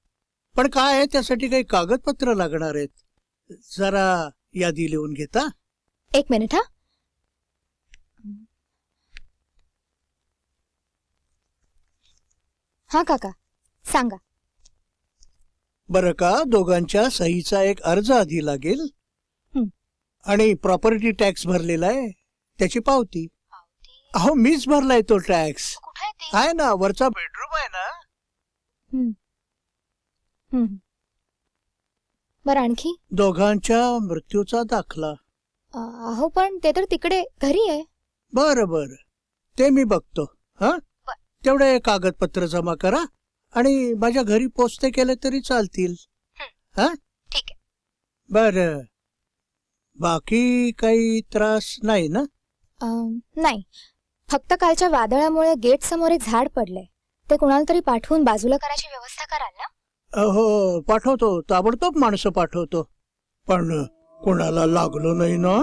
Speaker 9: पण काय आहे त्यासाठी काही कागदपत्र लागणार आहेत. जरा यादी लिहून घेता.
Speaker 2: एक मिनिट. हा हा काका सांगा.
Speaker 9: बरं का, दोघांच्या सहीचा एक अर्ज आधी लागेल आणि प्रॉपर्टी टॅक्स भरलेला आहे त्याची पावती. अहो मीच भरलाय तो टॅक्स. आहे ना, वरचा बेडरूम आहे ना.
Speaker 2: बरं आणखी?
Speaker 9: दोघांच्या मृत्यूचा दाखला.
Speaker 2: अहो पण ते तर तिकडे घरी आहे.
Speaker 9: बरं ते मी बघतो. हा, तेवढे कागदपत्र जमा करा आणि माझ्या घरी पोचते केले तरी चालतील. हा
Speaker 2: ठीक आहे.
Speaker 9: बर, बाकी काही त्रास नाही ना?
Speaker 2: नाही, फक्त कालच्या वादळामुळे गेट समोर एक झाड पडलंय. ते कुणाला तरी पाठवून बाजूला करायची व्यवस्था कराल ना?
Speaker 9: हो पाठवतो, ताबडतोब माणसं पाठवतो. पण कोणाला लागलो नाही ना?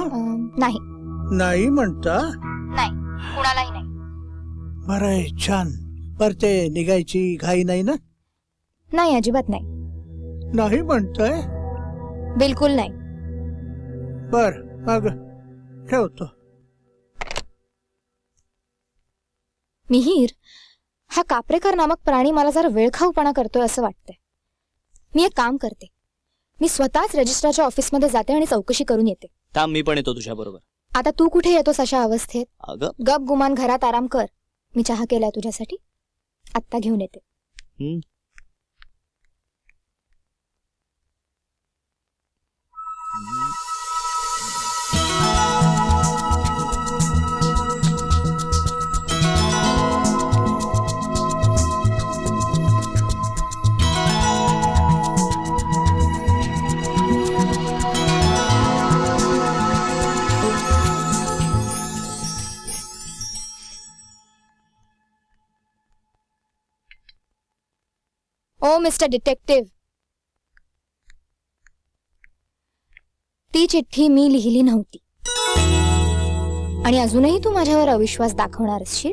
Speaker 2: नाही.
Speaker 9: नाही म्हणता?
Speaker 2: नाही, कुणालाही नाही.
Speaker 9: बरं आहे, छान. पर ते निघायची घाई नाही ना?
Speaker 2: नाही, अजिबात नाही.
Speaker 9: नाही म्हणताय?
Speaker 2: बिलकुल नाही.
Speaker 9: बर, मग ठेवतो.
Speaker 2: मिहीर, हा कापरेकर नामक प्राणी मला जरा वेळखाऊपणा करतोय असं वाटतंय. मी एक काम करते, मी स्वतःच रजिस्ट्रारच्या ऑफिसमध्ये जाते आणि चौकशी करून येते.
Speaker 6: थांब, मी पण येतो तुझ्या बरोबर.
Speaker 2: आता तू कुठे येतोस अशा अवस्थेत?
Speaker 6: अगं
Speaker 2: गप गुमान घरात आराम कर. मी चहा केलाय तुझ्यासाठी, आत्ता घेऊन येते. ओ मिस्टर डिटेक्टिव्ह, ती चिठ्ठी मी लिहिली नव्हती आणि अजूनही तू माझ्यावर अविश्वास दाखवणार असशील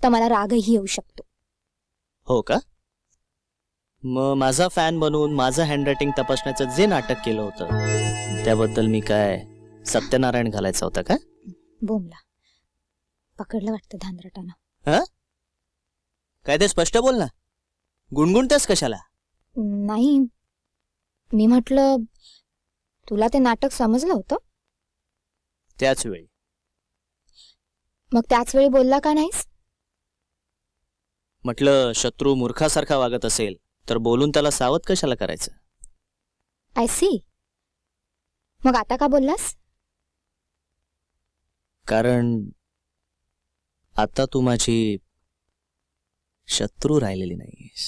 Speaker 2: तर मला रागही येऊ शकतो.
Speaker 6: हो का? मग माझा फॅन बनवून माझं हँडरायटिंग तपासण्याचं जे नाटक केलं होतं त्याबद्दल मी काय सत्यनारायण घालायचा होता का?
Speaker 2: बोमला पकडलं वाटतं धानरटानं.
Speaker 6: हा, काय ते स्पष्ट बोल ना. गुणगुणतेस कशाला?
Speaker 2: नाही, मी म्हटलं तुला ते नाटक समजलं होतं.
Speaker 6: त्याच वेळी.
Speaker 2: मग त्याच वेळी बोलला का नाहीस?
Speaker 6: म्हटलं शत्रू मूर्खासारखा वागत असेल तर बोलून त्याला सावध कशाला करायचं.
Speaker 2: I see. मग आता का बोललास?
Speaker 6: कारण आता तू माझी शत्रू राहिलेली नाहीस.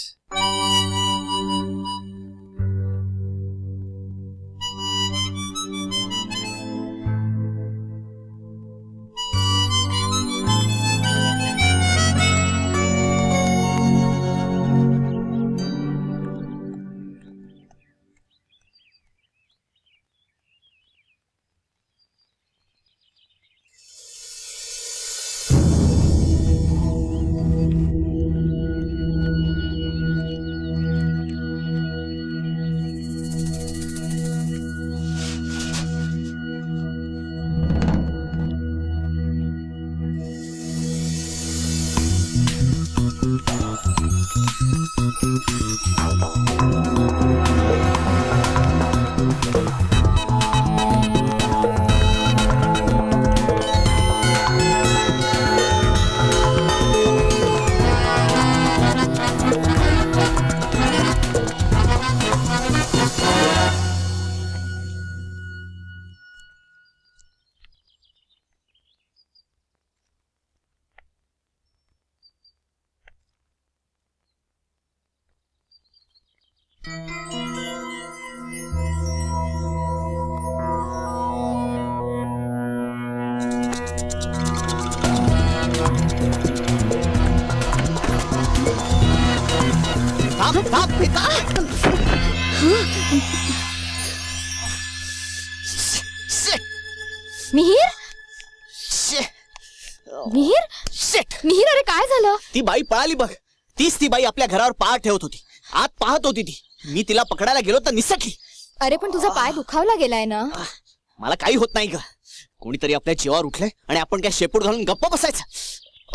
Speaker 2: मिहीर मिहीर मिहीर, अरे काय झालं?
Speaker 6: ती बाई पळाली बघ. तीच ती बाई आपल्या घरावर पाय ठेवत होती. आत पाहत होती ती. मी तिला पकडायला गेलो तर निसटली.
Speaker 2: अरे पण तुझा पाय दुखावला गेलाय ना.
Speaker 6: मला काही होत नाही ग. कोणीतरी आपल्या जीवावर उठलंय आणि आपण काय शेपूट घालून गप्प बसायचं.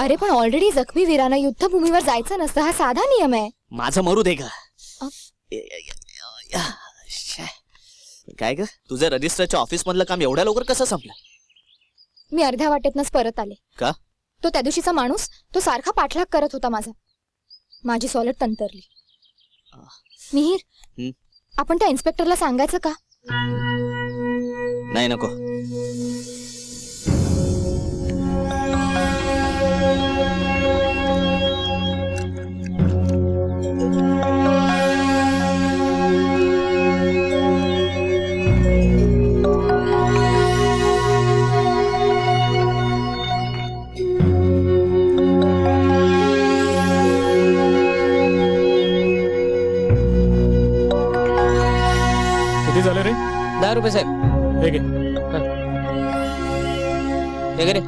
Speaker 2: अरे पण ऑलरेडी जखमी वीरानं युद्धभूमीवर जायचं नसतं, हा साधा नियम आहे.
Speaker 6: माझं मरू दे ग. काय ग, तुझं रजिस्टरच्या ऑफिस मधलं काम एवढ्या लवकर कसं संपलं?
Speaker 2: मी अर्ध्या वाटेतनच परत आले.
Speaker 6: का?
Speaker 2: तो त्या दिवशीचा माणूस तो सारखा पाठलाग करत होता माझा. माझी सॉलिड तंतरली. मिहीर, आपण त्या इन्स्पेक्टरला सांगायचं का?
Speaker 6: नाही, नको.
Speaker 4: किती झाले रे?
Speaker 3: 10 रुपये साहेब.
Speaker 4: हे घे.
Speaker 3: हे घे रे.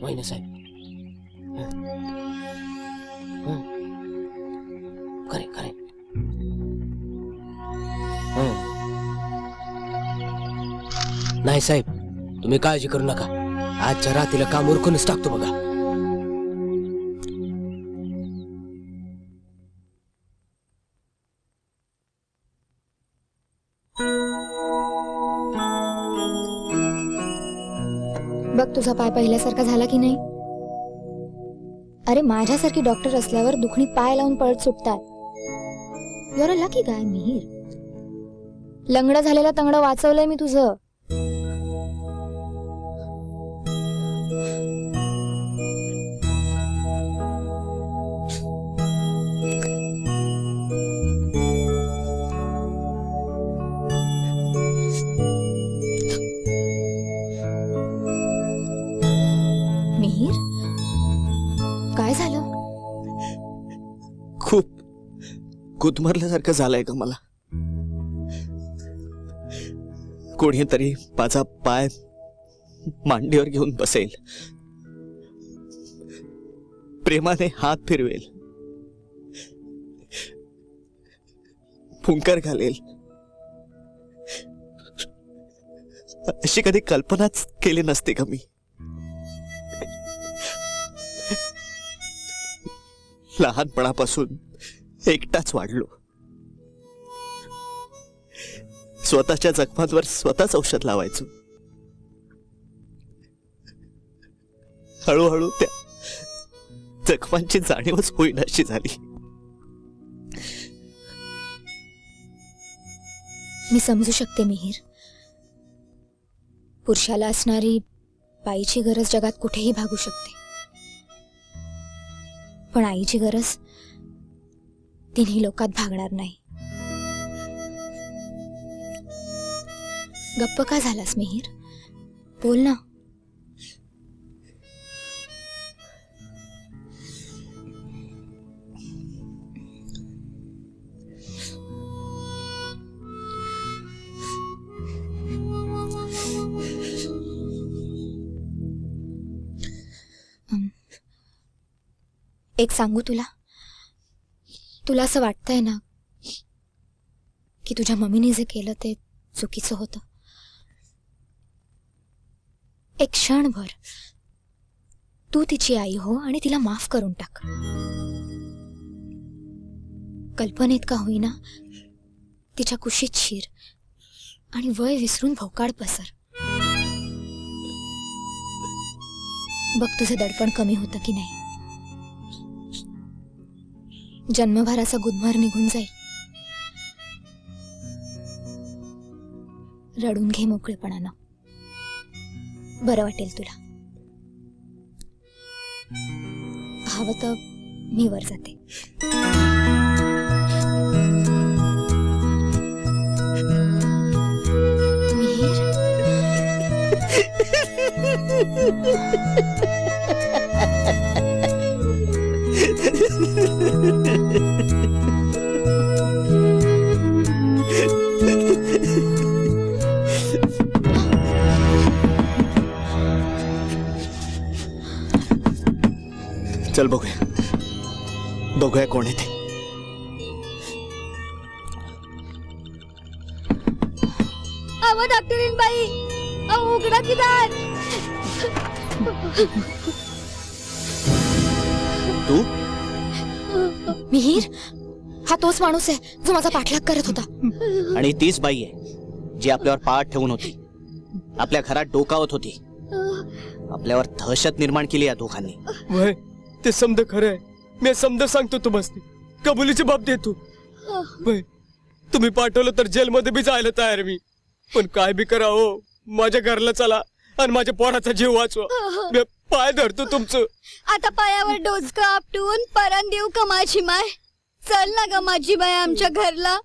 Speaker 3: वहिनी साहेब. खरे खरे.
Speaker 14: नाही साहेब, तुम्ही काळजी करू नका. आजच्या रात्रीला काम उरकूनच टाकतो बघा.
Speaker 2: बघ तुझा पाय पहिल्यासारखा झाला की नाही. अरे माझ्यासारखी डॉक्टर असल्यावर दुखणी पाय लावून पळत सुटतात. You are a lucky guy Mihir. लंगडं झालेला तंगडं वाचवलंय मी तुझं. मिहीर, काय झालं?
Speaker 6: खूप गुदमरल्यासारखं झालंय का मला. कोणीतरी माझा पाय मांडीवर घेऊन बसेल, प्रेमाने हात फिरवेल, फुंकर घालेल, अशी कधी कल्पनाच केली नसते का मी. लहानपणापासून एकटाच वाढलो. स्वतःच्या जखमांवर स्वतःच औषध लावायचो. हळूहळू त्या जखमांची जाणीवच होईनाशी झाली.
Speaker 2: मी समजू शकते मिहीर. पुरुषाला असणारी बाईची गरज जगात कुठेही भागू शकते, पण आईची गरज तिन्ही लोकात भागणार नाही. गप्प का झालास मिहीर? बोल ना. एक सांगू तुला? तुला असं वाटतंय ना की तुझ्या मम्मीने जे केलं ते चुकीचं होतं? एक क्षणभर तू तिची आई हो आणि तिला माफ करून टाक. कल्पनेत का होईना तिच्या कुशीत शिर आणि वय विसरून भोकाड पसर. बघ तुझं दडपण कमी होतं की नाही. जन्मभराचा गुदमर निघून जाईल. रडून घे मोकळेपणानं, बरं वाटेल तुला. हवं तर मी वर जाते. मिहीर,
Speaker 6: चल बघूया बघूया कोण आहे ते.
Speaker 11: अहो डॉक्टरीन बाई, अहो उघडा की दार.
Speaker 6: तू
Speaker 2: मिहीर, हा तोच माणूस आहे जो माझा पाठलाग करत होता.
Speaker 6: आणि तीच बाई आहे जी आपल्यावर पाठ ठेवून होती, आपल्या घरात डोकावत होती, आपल्यावर दहशत निर्माण केली या दोघांनी.
Speaker 14: वय ते समद खरं आहे. मी समद सांगतो तुम्हाला, कबुलीची बाब देतो. वय तुम्ही पाठवलं तर जेलमध्ये बी जायला तयार मी. पण काय बी करा हो, माझ्या घरला चला आणि माझ्या पोराचा जीव वाचवा. मी पाय धरतो तुमचं.
Speaker 11: आता पायावर डोसकं आपटून परण देऊ का माझी माय? चल ना ग माझी बाय आमच्या घरला.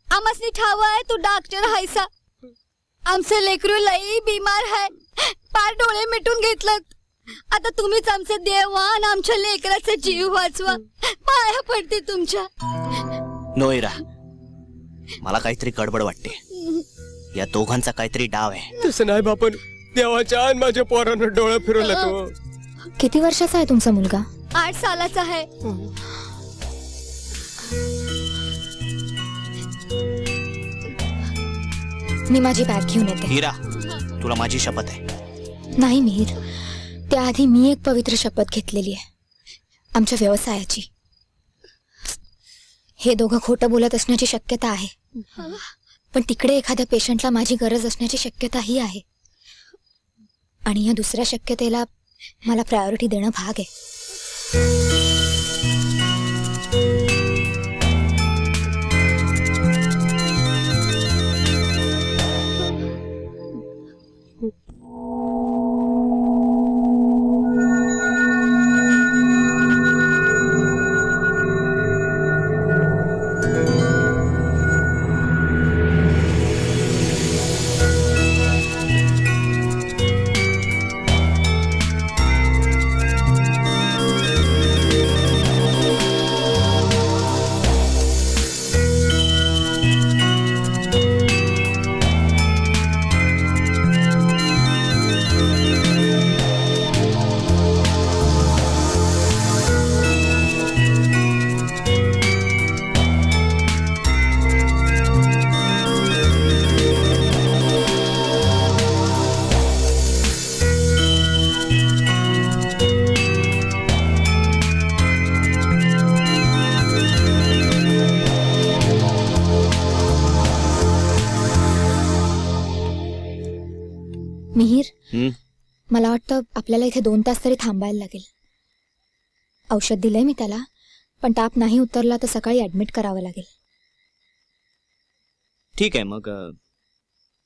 Speaker 11: आमसनी ठाव आहे तू डॉक्टर हायसा. आमचं लेकरू लई बिमार आहे, पार डोळे मिटून घेतलं. आता तुम्हीच आमचे देव आणि आमच्या लेकराचा जीव वाचवा. पाया पडते तुमच्या.
Speaker 6: नोईरा, मला काहीतरी गडबड वाटते. या दोघांचा काहीतरी डाव आहे.
Speaker 14: तसं नाही बापन, देवाच्या आणि माझ्या पोरानं डोळा फिरवला तो.
Speaker 2: किती वर्षाचा आहे तुमचा मुलगा?
Speaker 11: 8 सालाचा आहे.
Speaker 2: मी माझी बॅग घेऊन येते.
Speaker 6: हीरा, तुला माझी शपथ आहे.
Speaker 2: नाही मिहीर, त्याआधी मी एक पवित्र शपथ घेतलेली आहे, आमच्या व्यवसायाची. हे दोघं खोटं बोलत असण्याची शक्यता आहे, पण तिकडे एखाद्या पेशंटला माझी गरज असण्याची शक्यताही आहे. आणि या दुसऱ्या शक्यतेला मला प्रायोरिटी देणं भाग आहे. मिहीर, मला वाटतं आपल्याला इथे 2 तास तरी थांबायला लागेल. औषध दिलंय मी त्याला, पण ताप नाही उतरला तर सकाळी ऍडमिट करावं लागेल.
Speaker 6: ठीक आहे, मग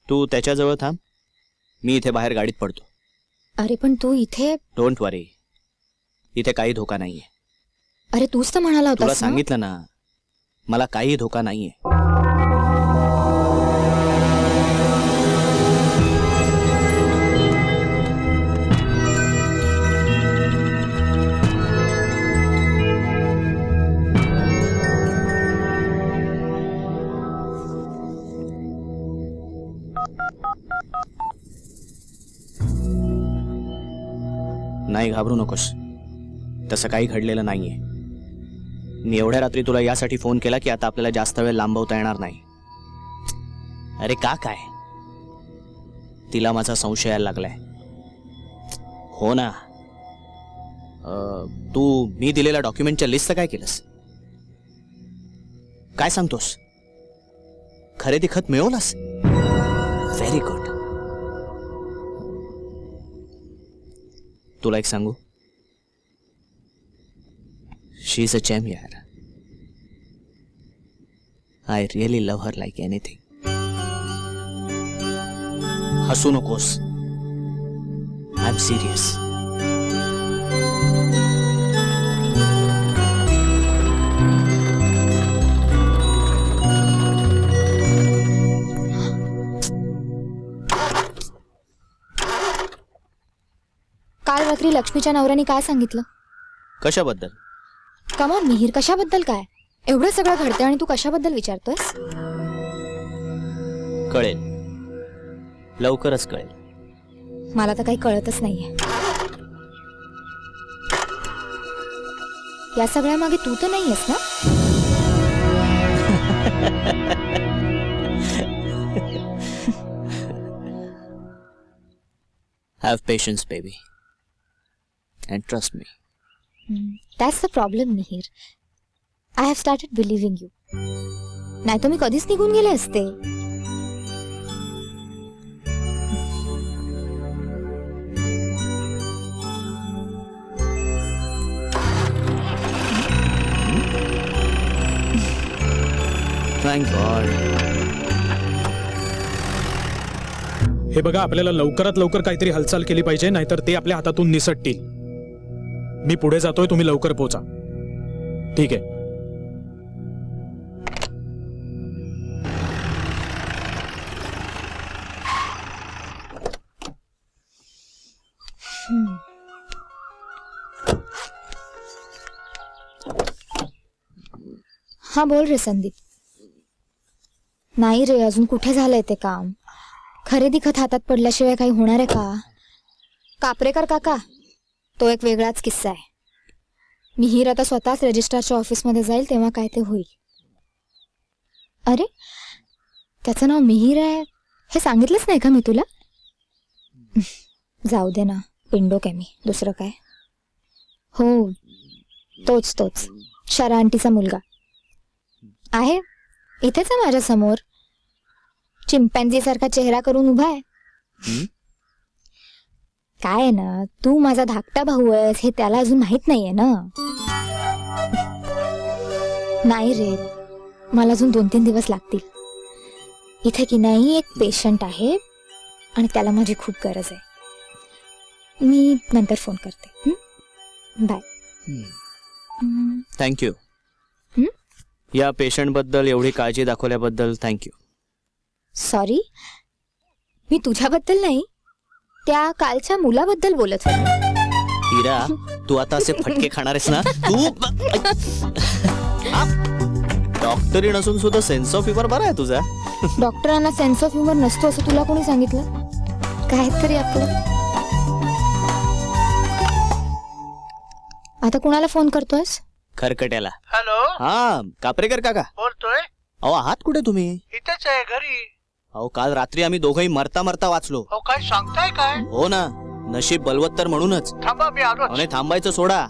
Speaker 6: तू त्याच्याजवळ थांब, मी इथे बाहेर गाडीत पडतो.
Speaker 2: अरे पण तू इथे.
Speaker 6: डोंट वरी, इथे काही धोका नाहीये.
Speaker 2: अरे तूच तर म्हणाला
Speaker 6: तुला
Speaker 2: होतास ना?
Speaker 6: सांगितलं ना, मला काही धोका नाहीये. नाही, घाबरू नकोस, तसं काही घडलेलं नाहीये. मी एवढ्या रात्री तुला यासाठी फोन केला की आता आपल्याला जास्त वेळ लांबवता येणार नाही. अरे का काय, तिला माझा संशय यायला लागलाय. हो ना. तू मी दिलेल्या डॉक्युमेंटच्या लिस्टचं काय केलंस? काय सांगतोस? खरेदी खत मिळवलंस? Very good. तुला एक सांगू, शी इज अ चॅम्प यार. I really love her like anything. हसू नकोस. I am serious.
Speaker 2: काल रात्री लक्ष्मीच्या नवऱ्याने काय सांगितलं?
Speaker 6: कशाबद्दल?
Speaker 2: कमॉन मिहीर, कशाबद्दल काय? एवढं सगळं घडतंय आणि तू कशाबद्दल विचारतोयस?
Speaker 6: कळेल, लवकरच कळेल.
Speaker 2: मला तर काही कळतच नाहीये. या सगळ्या मागे तू तर नाहीयेस ना?
Speaker 6: Have patience, baby. And trust me.
Speaker 2: That's the problem, Mihir. I have started believing you. नाही तर मी कधीच निघून गेले असते.
Speaker 6: Thank God.
Speaker 4: हे बघा, आपल्याला लवकरात लवकर काहीतरी हालचाल केली पाहिजे, नाहीतर ते आपल्या हातातून निसटतील. मी पुढे जातोय, तुम्ही लवकर पोहोचा. ठीक आहे.
Speaker 2: हा बोल रे संदीप. नाही रे, अजून कुठे झालंय ते काम? खरेदी खत हातात पडल्याशिवाय काही होणार आहे का? कापरेकर काका, तो एक वेगळाच किस्सा आहे. मिहीर आता स्वतःच रजिस्ट्रारच्या ऑफिसमध्ये जाईल तेव्हा काय ते होईल. अरे, त्याचं नाव मिहीर आहे हे सांगितलंच नाही का मी तुला? जाऊ दे ना, पिंडो काय मी, दुसरं काय. हो, तोच तोच, शरा आंटीचा मुलगा आहे. इथेच आहे माझ्या समोर. चिंपॅन्झी सारखा चेहरा करून उभा आहे. काय आहे ना, तू माझा धाकटा भाऊ आहेस हे त्याला अजून माहित नाहीये ना. नाही रे, मला अजून 2-3 दिवस लागतील. इथे की नाही एक पेशंट आहे आणि त्याला माझी खूप गरज आहे. मी नंतर फोन करते. बाय.
Speaker 6: थँक्यू. या पेशंट बद्दल एवढी काळजी दाखवल्याबद्दल थँक्यू.
Speaker 2: सॉरी, मी तुझ्याबद्दल नाही, त्या कालच्या मुलाबद्दल बोलत होते.
Speaker 6: हिरा, तू आता असे फटके खाणार आहेस ना? तू डॉक्टरी नसून सुद्धा सेन्स ऑफ ह्युमर बरा आहे तुझा.
Speaker 2: डॉक्टरांना सेन्स ऑफ ह्युमर नसतो असं तुला कोणी सांगितलं? काहीतरी आपलं. आता कुणाला फोन करतोयस?
Speaker 6: खरकट्याला.
Speaker 9: हॅलो,
Speaker 6: हा, कापरेकर काका
Speaker 9: बोलतोय.
Speaker 6: अहो, आहात कुठे तुम्ही?
Speaker 9: इथेच आहे, घरी.
Speaker 6: अहो, काल रात्री आम्ही दोघंही मरता मरता वाचलो.
Speaker 9: अहो, काय सांगताय काय?
Speaker 6: हो ना, नशीब बलवत्तर म्हणूनच.
Speaker 9: थांबा, मी आलो.
Speaker 6: अरे थांबायचं सोडा.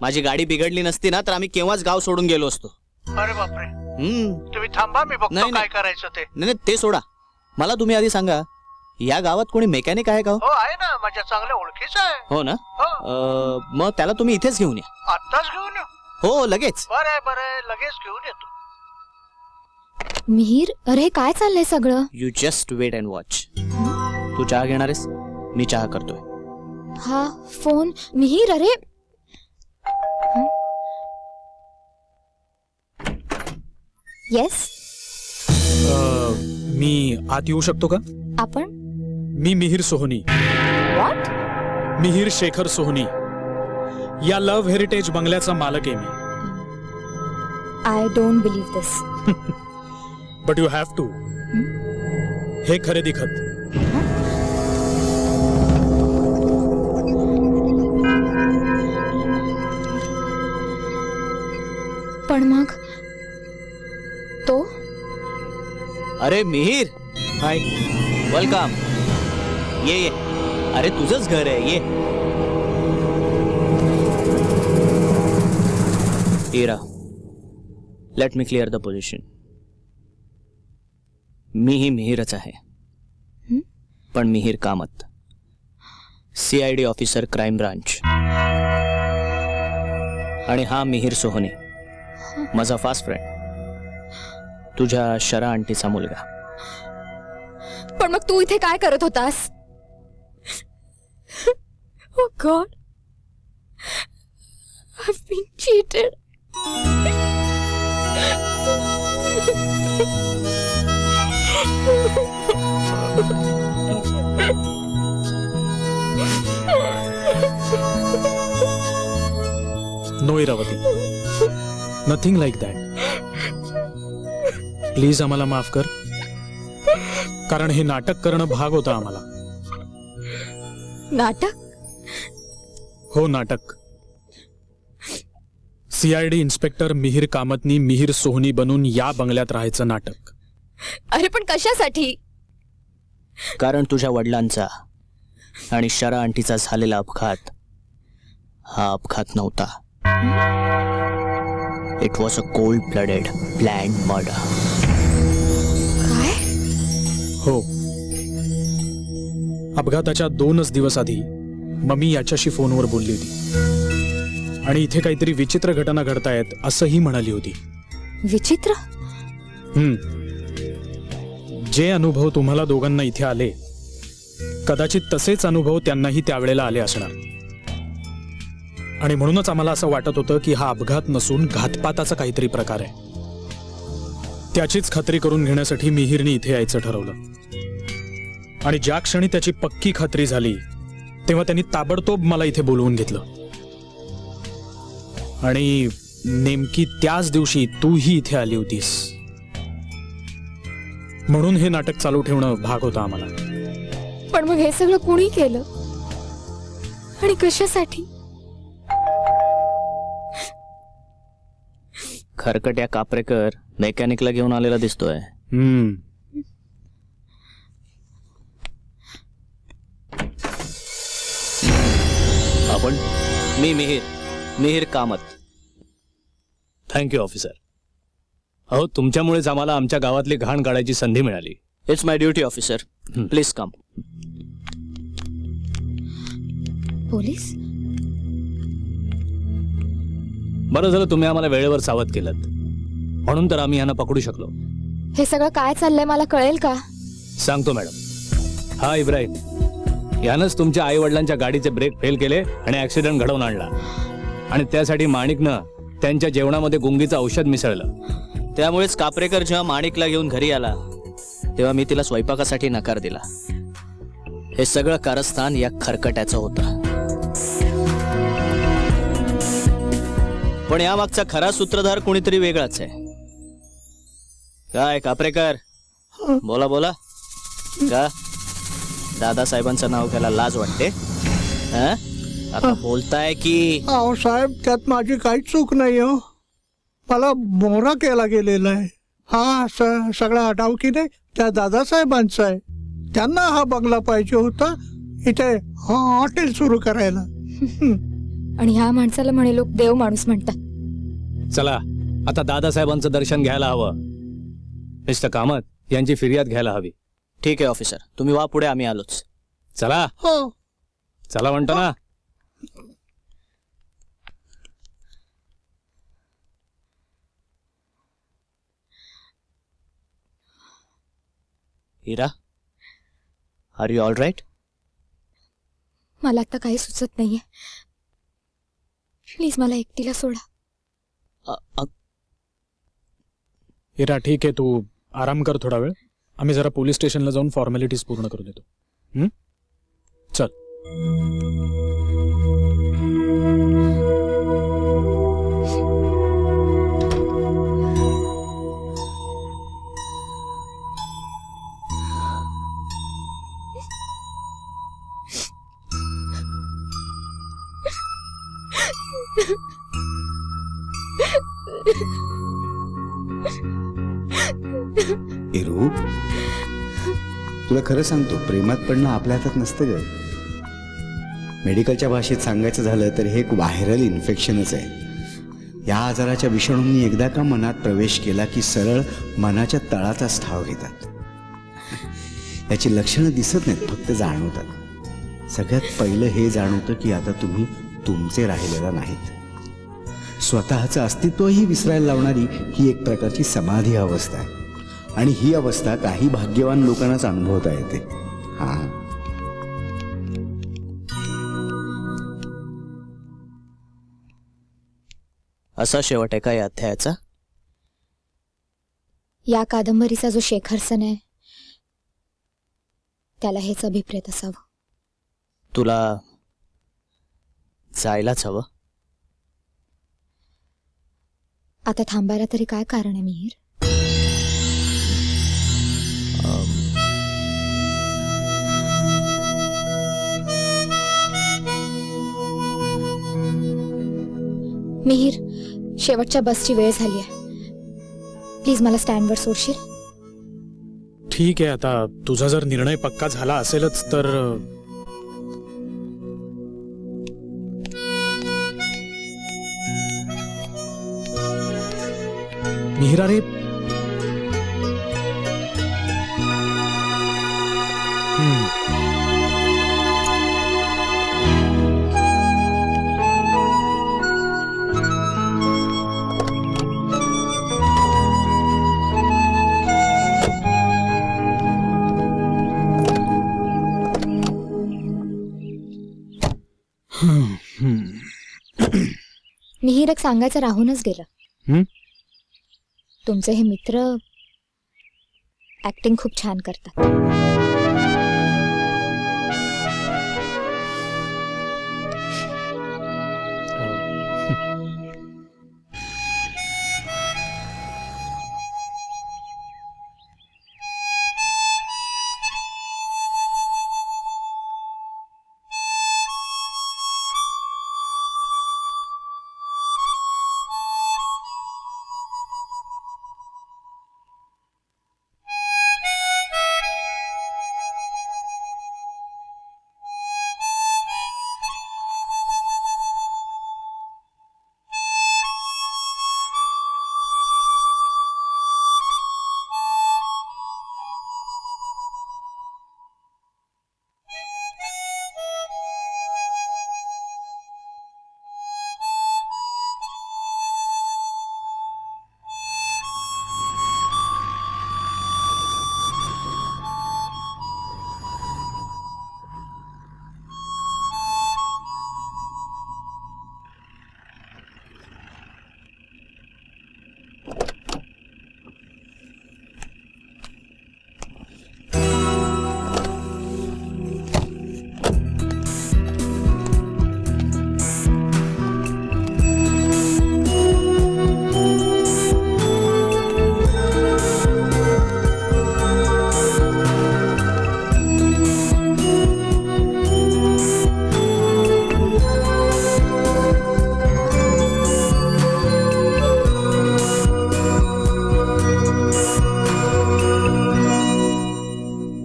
Speaker 6: माझी गाडी बिघडली नसती ना तर आम्ही केव्हाच गाव सोडून गेलो असतो.
Speaker 9: अरे बापरे. तुम्ही थांबा, मी बघतो
Speaker 6: नाही,
Speaker 9: काय
Speaker 6: नाही.
Speaker 9: करायचं ते.
Speaker 6: नाही ते सोडा. मला तुम्ही आधी सांगा, या गावात कोणी मेकॅनिक आहे का?
Speaker 9: हो, आहे ना, माझ्या चांगल्या ओळखीचं आहे.
Speaker 6: हो ना.
Speaker 9: हो.
Speaker 6: मग त्याला तुम्ही इथेच घेऊन या.
Speaker 9: आत्ताच घेऊन येऊ?
Speaker 6: हो, लगेच.
Speaker 9: बरं, लगेच घेऊन येतो.
Speaker 2: मिहीर, अरे काय चाललंय सगळं?
Speaker 6: You just wait and watch. तू चहा घेणार आहेस? मी चहा करतोय.
Speaker 2: हा फोन. मिहीर, अरे येस.
Speaker 4: मी आत येऊ शकतो का?
Speaker 2: आपण?
Speaker 4: मी मिहीर सोहनी.
Speaker 2: व्हॉट?
Speaker 4: मिहीर शेखर सोहनी. या लव्ह हेरिटेज बंगल्याचा मालक आहे मी.
Speaker 2: I don't believe this.
Speaker 4: But you have to. हे खरेदी खत.
Speaker 2: पण मग तो?
Speaker 6: अरे मिहीर,
Speaker 4: हाय.
Speaker 6: वेलकम. ये. अरे तुझंच घर आहे, ये. Ira, let me clear the position. मीही मिहीरच आहे, पण Mihir Kamat, CID officer, crime branch. आणि हा मिहीर सोहनी, माझा फास्ट फ्रेंड. तुझ्या शरा आंटीचा मुलगा.
Speaker 2: पण मग तू इथे काय करत होतास? Oh God, I've been cheated.
Speaker 4: No Iravati, nothing like that. Please आम्हाला माफ कर, कारण हे नाटक करणं भाग होतं आम्हाला.
Speaker 2: नाटक?
Speaker 4: हो, नाटक. CID इन्स्पेक्टर मिहिर कामतनी मिहिर सोहनी बनून या बंगल्यात राहायचं नाटक.
Speaker 2: अरे पण कशासाठी?
Speaker 6: कारण तुझ्या वडिलांचा आणि शरा आंटीचा झालेला अपघात हा अपघात नव्हता. It was a cold blooded planned murder.
Speaker 2: काय?
Speaker 4: हो, अपघाताच्या 2 दिवस आधी मम्मी याच्याशी फोनवर बोलली होती आणि इथे काहीतरी विचित्र घटना घडतायत असंही म्हणाली होती.
Speaker 2: विचित्र?
Speaker 4: जे अनुभव तुम्हाला दोघांना इथे आले, कदाचित तसेच अनुभव त्यांनाही त्यावेळेला आले असणार. आणि म्हणूनच आम्हाला असं वाटत होतं की हा अपघात नसून घातपाताचा काहीतरी प्रकार आहे. त्याचीच खात्री करून घेण्यासाठी मिहिरने इथे यायचं ठरवलं. आणि ज्या क्षणी त्याची पक्की खात्री झाली तेव्हा त्यांनी ताबडतोब मला इथे बोलवून घेतलं. आणि नेमकी त्याच दिवशी तूही इथे आली होतीस. म्हणून हे नाटक चालू ठेवणं भाग होतं आम्हाला.
Speaker 2: पण मग हे सगळं कुणी केलं आणि कशासाठी?
Speaker 6: खरकट्या कापरेकर मेकॅनिकला घेऊन आलेला दिसतोय. आपण मी मिहिर कामत.
Speaker 3: Thank you officer. अहो, तुमच्यामुळेच आम्हाला आमच्या गावातली घाण काढायची संधी मिळाली.
Speaker 6: It's my duty officer. Please come.
Speaker 2: Police?
Speaker 3: बरं झालं तुम्ही आम्हाला वेळेवर सावध केलं, म्हणून तर आम्ही यांना पकडू शकलो.
Speaker 2: हे सगळं काय चाललंय मला कळेल का?
Speaker 3: सांगतो मॅडम. हा इब्राहिम, यानंच तुमच्या आई वडिलांच्या गाडीचे ब्रेक फेल केले आणि ऍक्सिडेंट घडवून आणला. आणि त्यासाठी माणिकनं त्यांच्या जेवणामध्ये गुंगीचं औषध मिसळलं.
Speaker 6: त्यामुळेच कापरेकर जेव्हा माणिकला घेऊन घरी आला तेव्हा मी तिला स्वयंपाकासाठी नकार दिला. हे सगळं कारस्थान या खरकट्याचं होतं. पण यामागचा खरा सूत्रधार कोणीतरी वेगळाच आहे. काय कापरेकर, बोला बोला. का दादासाहेबांचं नाव घ्यायला लाज वाटते? आता बोलताय की?
Speaker 9: अहो साहेब, त्यात माझी काही चूक नाही हो. मला मोहरा केला गेलेला आहे. हा सगळा डावकीने त्या दादासाहेबांचा आहे. त्यांना हा बंगला पाहिजे होता इथे हॉटेल सुरू करायला.
Speaker 2: आणि ह्या माणसाला म्हणे लोक देव माणूस म्हणतात.
Speaker 3: चला आता दादासाहेबांचं दर्शन घ्यायला हवं. मिस्टर कामत यांची फिर्याद घ्यायला हवी.
Speaker 6: ठीक आहे ऑफिसर, तुम्ही वा पुढे, आम्ही आलोच.
Speaker 3: चला.
Speaker 9: हो,
Speaker 3: चला म्हणतो ना.
Speaker 6: हिरा, आर यू ऑल राईट?
Speaker 2: मला आता काही सुचत नाहीये. प्लीज मला एकटीला सोडा.
Speaker 4: इरा, ठीक आहे, तू आराम कर थोडा वेळ. आम्ही जरा पोलीस स्टेशनला जाऊन फॉर्मॅलिटीज पूर्ण करून येतो. चल.
Speaker 5: इरू, तुला खरं सांगतो, प्रेमात पडणं आपल्या हातात नसतं ग. मेडिकलच्या भाषेत सांगायचं झालं तर हे एक व्हायरल इन्फेक्शनच आहे. या आजाराच्या विषाणूंनी एकदा का मनात प्रवेश केला की सरळ मनाच्या तळाचाच ठाव घेतात. याची लक्षणं दिसत नाहीत, फक्त जाणवतात. सगळ्यात पहिलं हे जाणवतं की आता तुम्ही तुमचे राहिलेला नाहीत. स्वतःचं अस्तित्वही विसरायला लावणारी ही एक प्रकारची समाधी अवस्था आहे. आणि ही अवस्था काही भाग्यवान लोकांनाच अनुभवता येते. हा,
Speaker 6: असा शेवट आहे का या अध्यायाचा?
Speaker 2: या कादंबरीचा जो शेखरसन आहे त्याला हेच अभिप्रेत असावं.
Speaker 6: तुला जायलाच हवं.
Speaker 2: आता थांबायला तरी काय कारण आहे मिहीर? मिहीर, शेवटच्या बसची वेळ झाली आहे. प्लीज मला स्टँडवर सोडशील?
Speaker 4: ठीक आहे, आता तुझा जर निर्णय पक्का झाला असेलच तर मिहिरा रे.
Speaker 2: मिहीर, एक सांगायचं राहूनच गेलं. तुमचे हे मित्र ऍक्टिंग खूप छान करतात.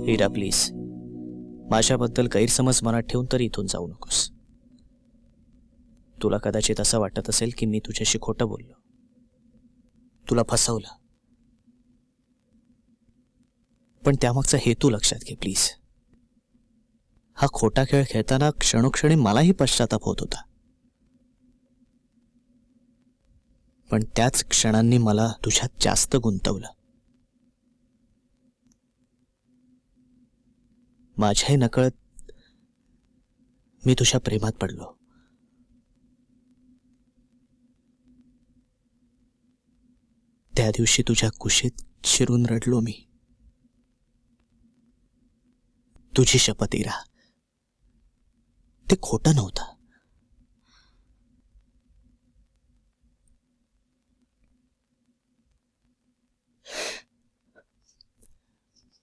Speaker 6: हिरा, प्लीज माझ्याबद्दल गैरसमज मनात ठेवून तरी इथून जाऊ नकोस. तुला कदाचित असं वाटत असेल की मी तुझ्याशी खोटं बोललो, तुला फसवलं, पण त्यामागचा हेतू लक्षात घे प्लीज. हा खोटा खेळ खेळताना क्षणोक्षणी मलाही पश्चाताप होत होता, पण त्याच क्षणांनी मला तुझ्यात जास्त गुंतवलं. माझ्याही नकळत मी तुझ्या प्रेमात पडलो. त्या दिवशी तुझ्या कुशीत शिरून रडलो मी. तुझी शपथ इरा, ते खोटं नव्हतं.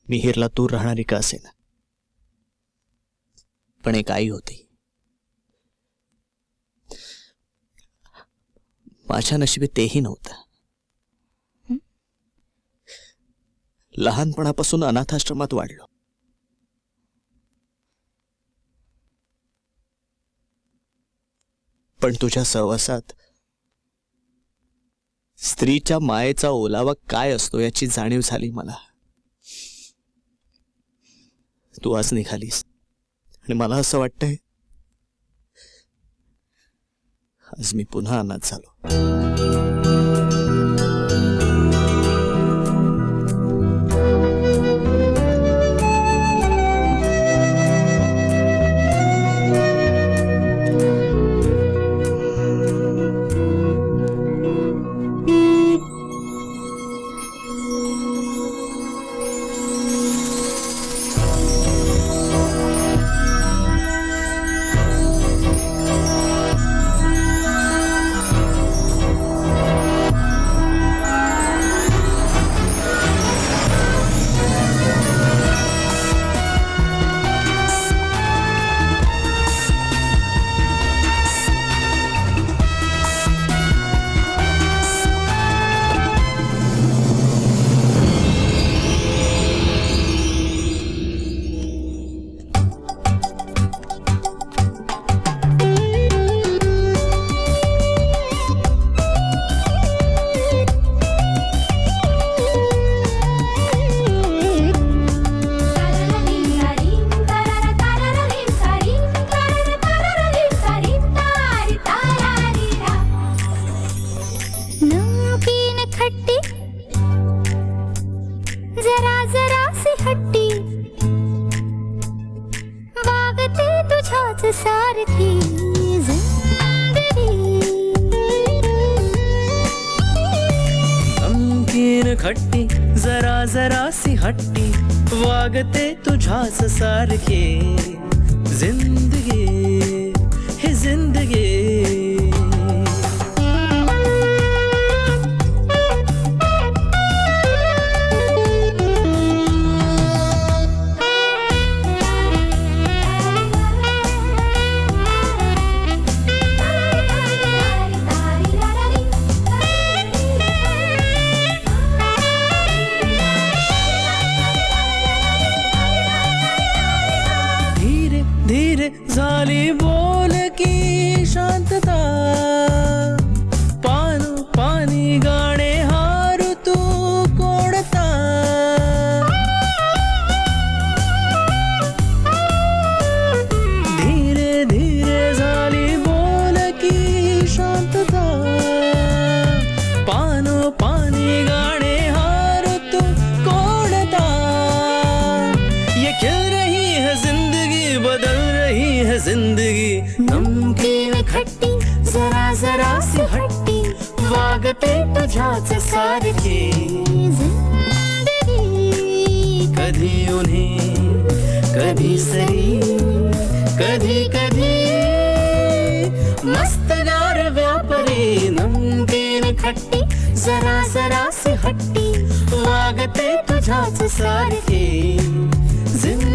Speaker 6: मिहीरला दूर राहणारी का असेल, पण एक आई होती. माझ्या नशिबी तेही नव्हतं. लहानपणापासून अनाथाश्रमात वाढलो. पण तुझ्या सहवासात स्त्रीच्या मायेचा ओलावा काय असतो याची जाणीव झाली मला. तू आज निघालीस आणि मला असं वाटतंय आज मी पुन्हा अनाथ झालो.
Speaker 11: खट्टी वागते तुझ्याच सारखी जिंदगी
Speaker 10: नमकीन खट्टी जरा जरा सी हट्टी वागते तुझ्याच सारखे जिंदगी हे जिंदगी धीरे धीरे झाली बोल की शांतता पानो पानी गाणे हारू तू कोणता धीरे धीरे झाली बोल की शांतता पानो पानी गाणे हारू तू कोणता ये खिल रही है जिंदगी बदल रही है जिंदगी नमकीन खट्टी जरा जरा सी हट्टी वागते तुझ्याच सारखी
Speaker 11: जिंदगी
Speaker 10: कधी उन्हें कधी सरी कधी कधी मस्तगार व्यापारी नमकीन खट्टी जरा जरा सी हट्टी वागते तुझ्याच सारखी जिंदगी